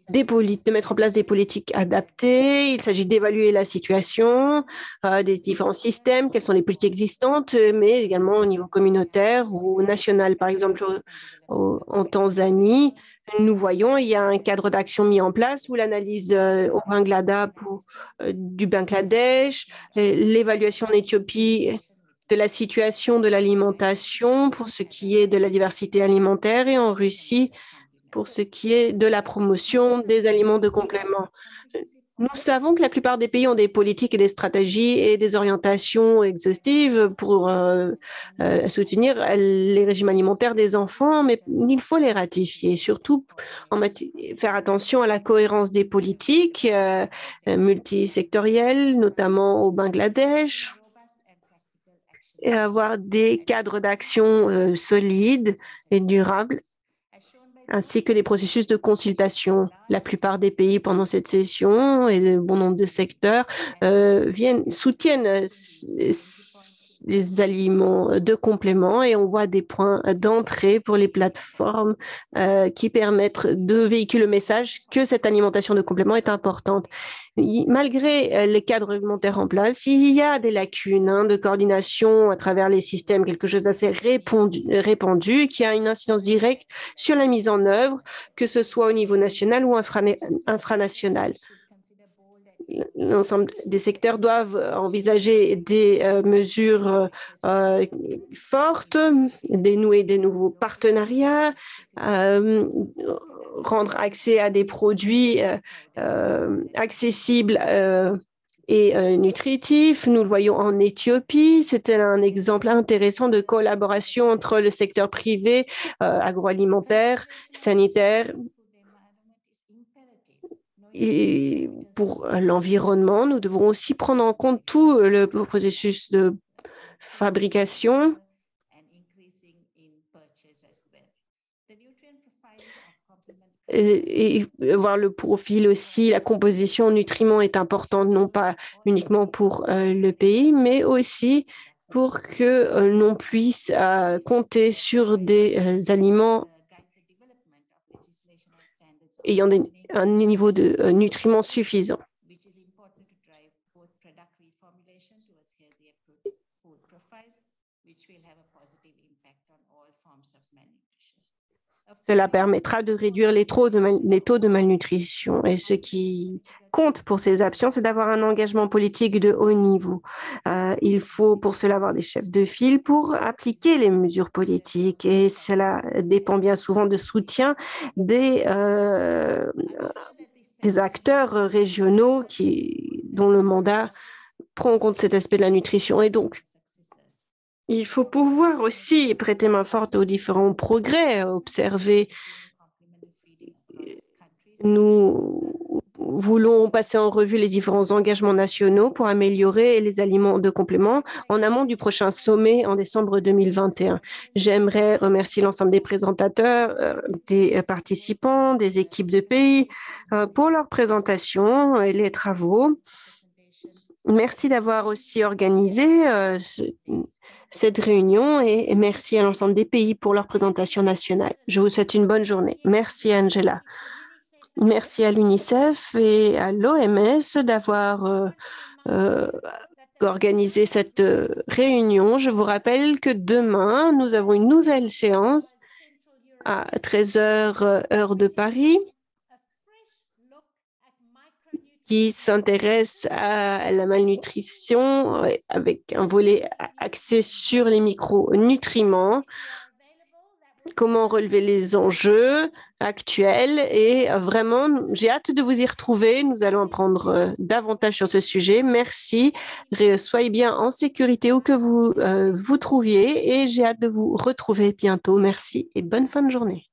de mettre en place des politiques adaptées. Il s'agit d'évaluer la situation des différents systèmes, quelles sont les politiques existantes, mais également au niveau communautaire ou national. Par exemple, en Tanzanie, nous voyons, il y a un cadre d'action mis en place où l'analyse du Bangladesh, l'évaluation en Éthiopie de la situation de l'alimentation pour ce qui est de la diversité alimentaire et en Russie, pour ce qui est de la promotion des aliments de complément. Nous savons que la plupart des pays ont des politiques et des stratégies et des orientations exhaustives pour soutenir les régimes alimentaires des enfants, mais il faut les ratifier, surtout faire attention à la cohérence des politiques multisectorielles, notamment au Bangladesh, et avoir des cadres d'action solides et durables, ainsi que les processus de consultation. La plupart des pays pendant cette session et le bon nombre de secteurs soutiennent les aliments de complément et on voit des points d'entrée pour les plateformes qui permettent de véhiculer le message que cette alimentation de complément est importante. Malgré les cadres réglementaires en place, il y a des lacunes de coordination à travers les systèmes, quelque chose d'assez répandu qui a une incidence directe sur la mise en œuvre, que ce soit au niveau national ou infranational. L'ensemble des secteurs doivent envisager des mesures fortes, dénouer des nouveaux partenariats, rendre accès à des produits accessibles et nutritifs. Nous le voyons en Éthiopie. C'était un exemple intéressant de collaboration entre le secteur privé, agroalimentaire, sanitaire. Et pour l'environnement, nous devons aussi prendre en compte tout le processus de fabrication. Et voir le profil aussi, la composition en nutriments est importante, non pas uniquement pour le pays, mais aussi pour que l'on puisse compter sur des aliments ayant un niveau de nutriments suffisant. Cela permettra de réduire les taux de malnutrition. Et ce qui compte pour ces actions, c'est d'avoir un engagement politique de haut niveau. Il faut pour cela avoir des chefs de file pour appliquer les mesures politiques. Et cela dépend bien souvent de soutien des acteurs régionaux dont le mandat prend en compte cet aspect de la nutrition. Et donc, il faut pouvoir aussi prêter main forte aux différents progrès observés. Nous voulons passer en revue les différents engagements nationaux pour améliorer les aliments de complément en amont du prochain sommet en décembre 2021. J'aimerais remercier l'ensemble des présentateurs, des participants, des équipes de pays pour leur présentation et les travaux. Merci d'avoir aussi organisé cette réunion et merci à l'ensemble des pays pour leur présentation nationale. Je vous souhaite une bonne journée. Merci Angela. Merci à l'UNICEF et à l'OMS d'avoir organisé cette réunion. Je vous rappelle que demain, nous avons une nouvelle séance à 13h heure de Paris qui s'intéresse à la malnutrition avec un volet axé sur les micronutriments, comment relever les enjeux actuels et vraiment, j'ai hâte de vous y retrouver. Nous allons apprendre davantage sur ce sujet. Merci. Soyez bien en sécurité où que vous vous trouviez et j'ai hâte de vous retrouver bientôt. Merci et bonne fin de journée.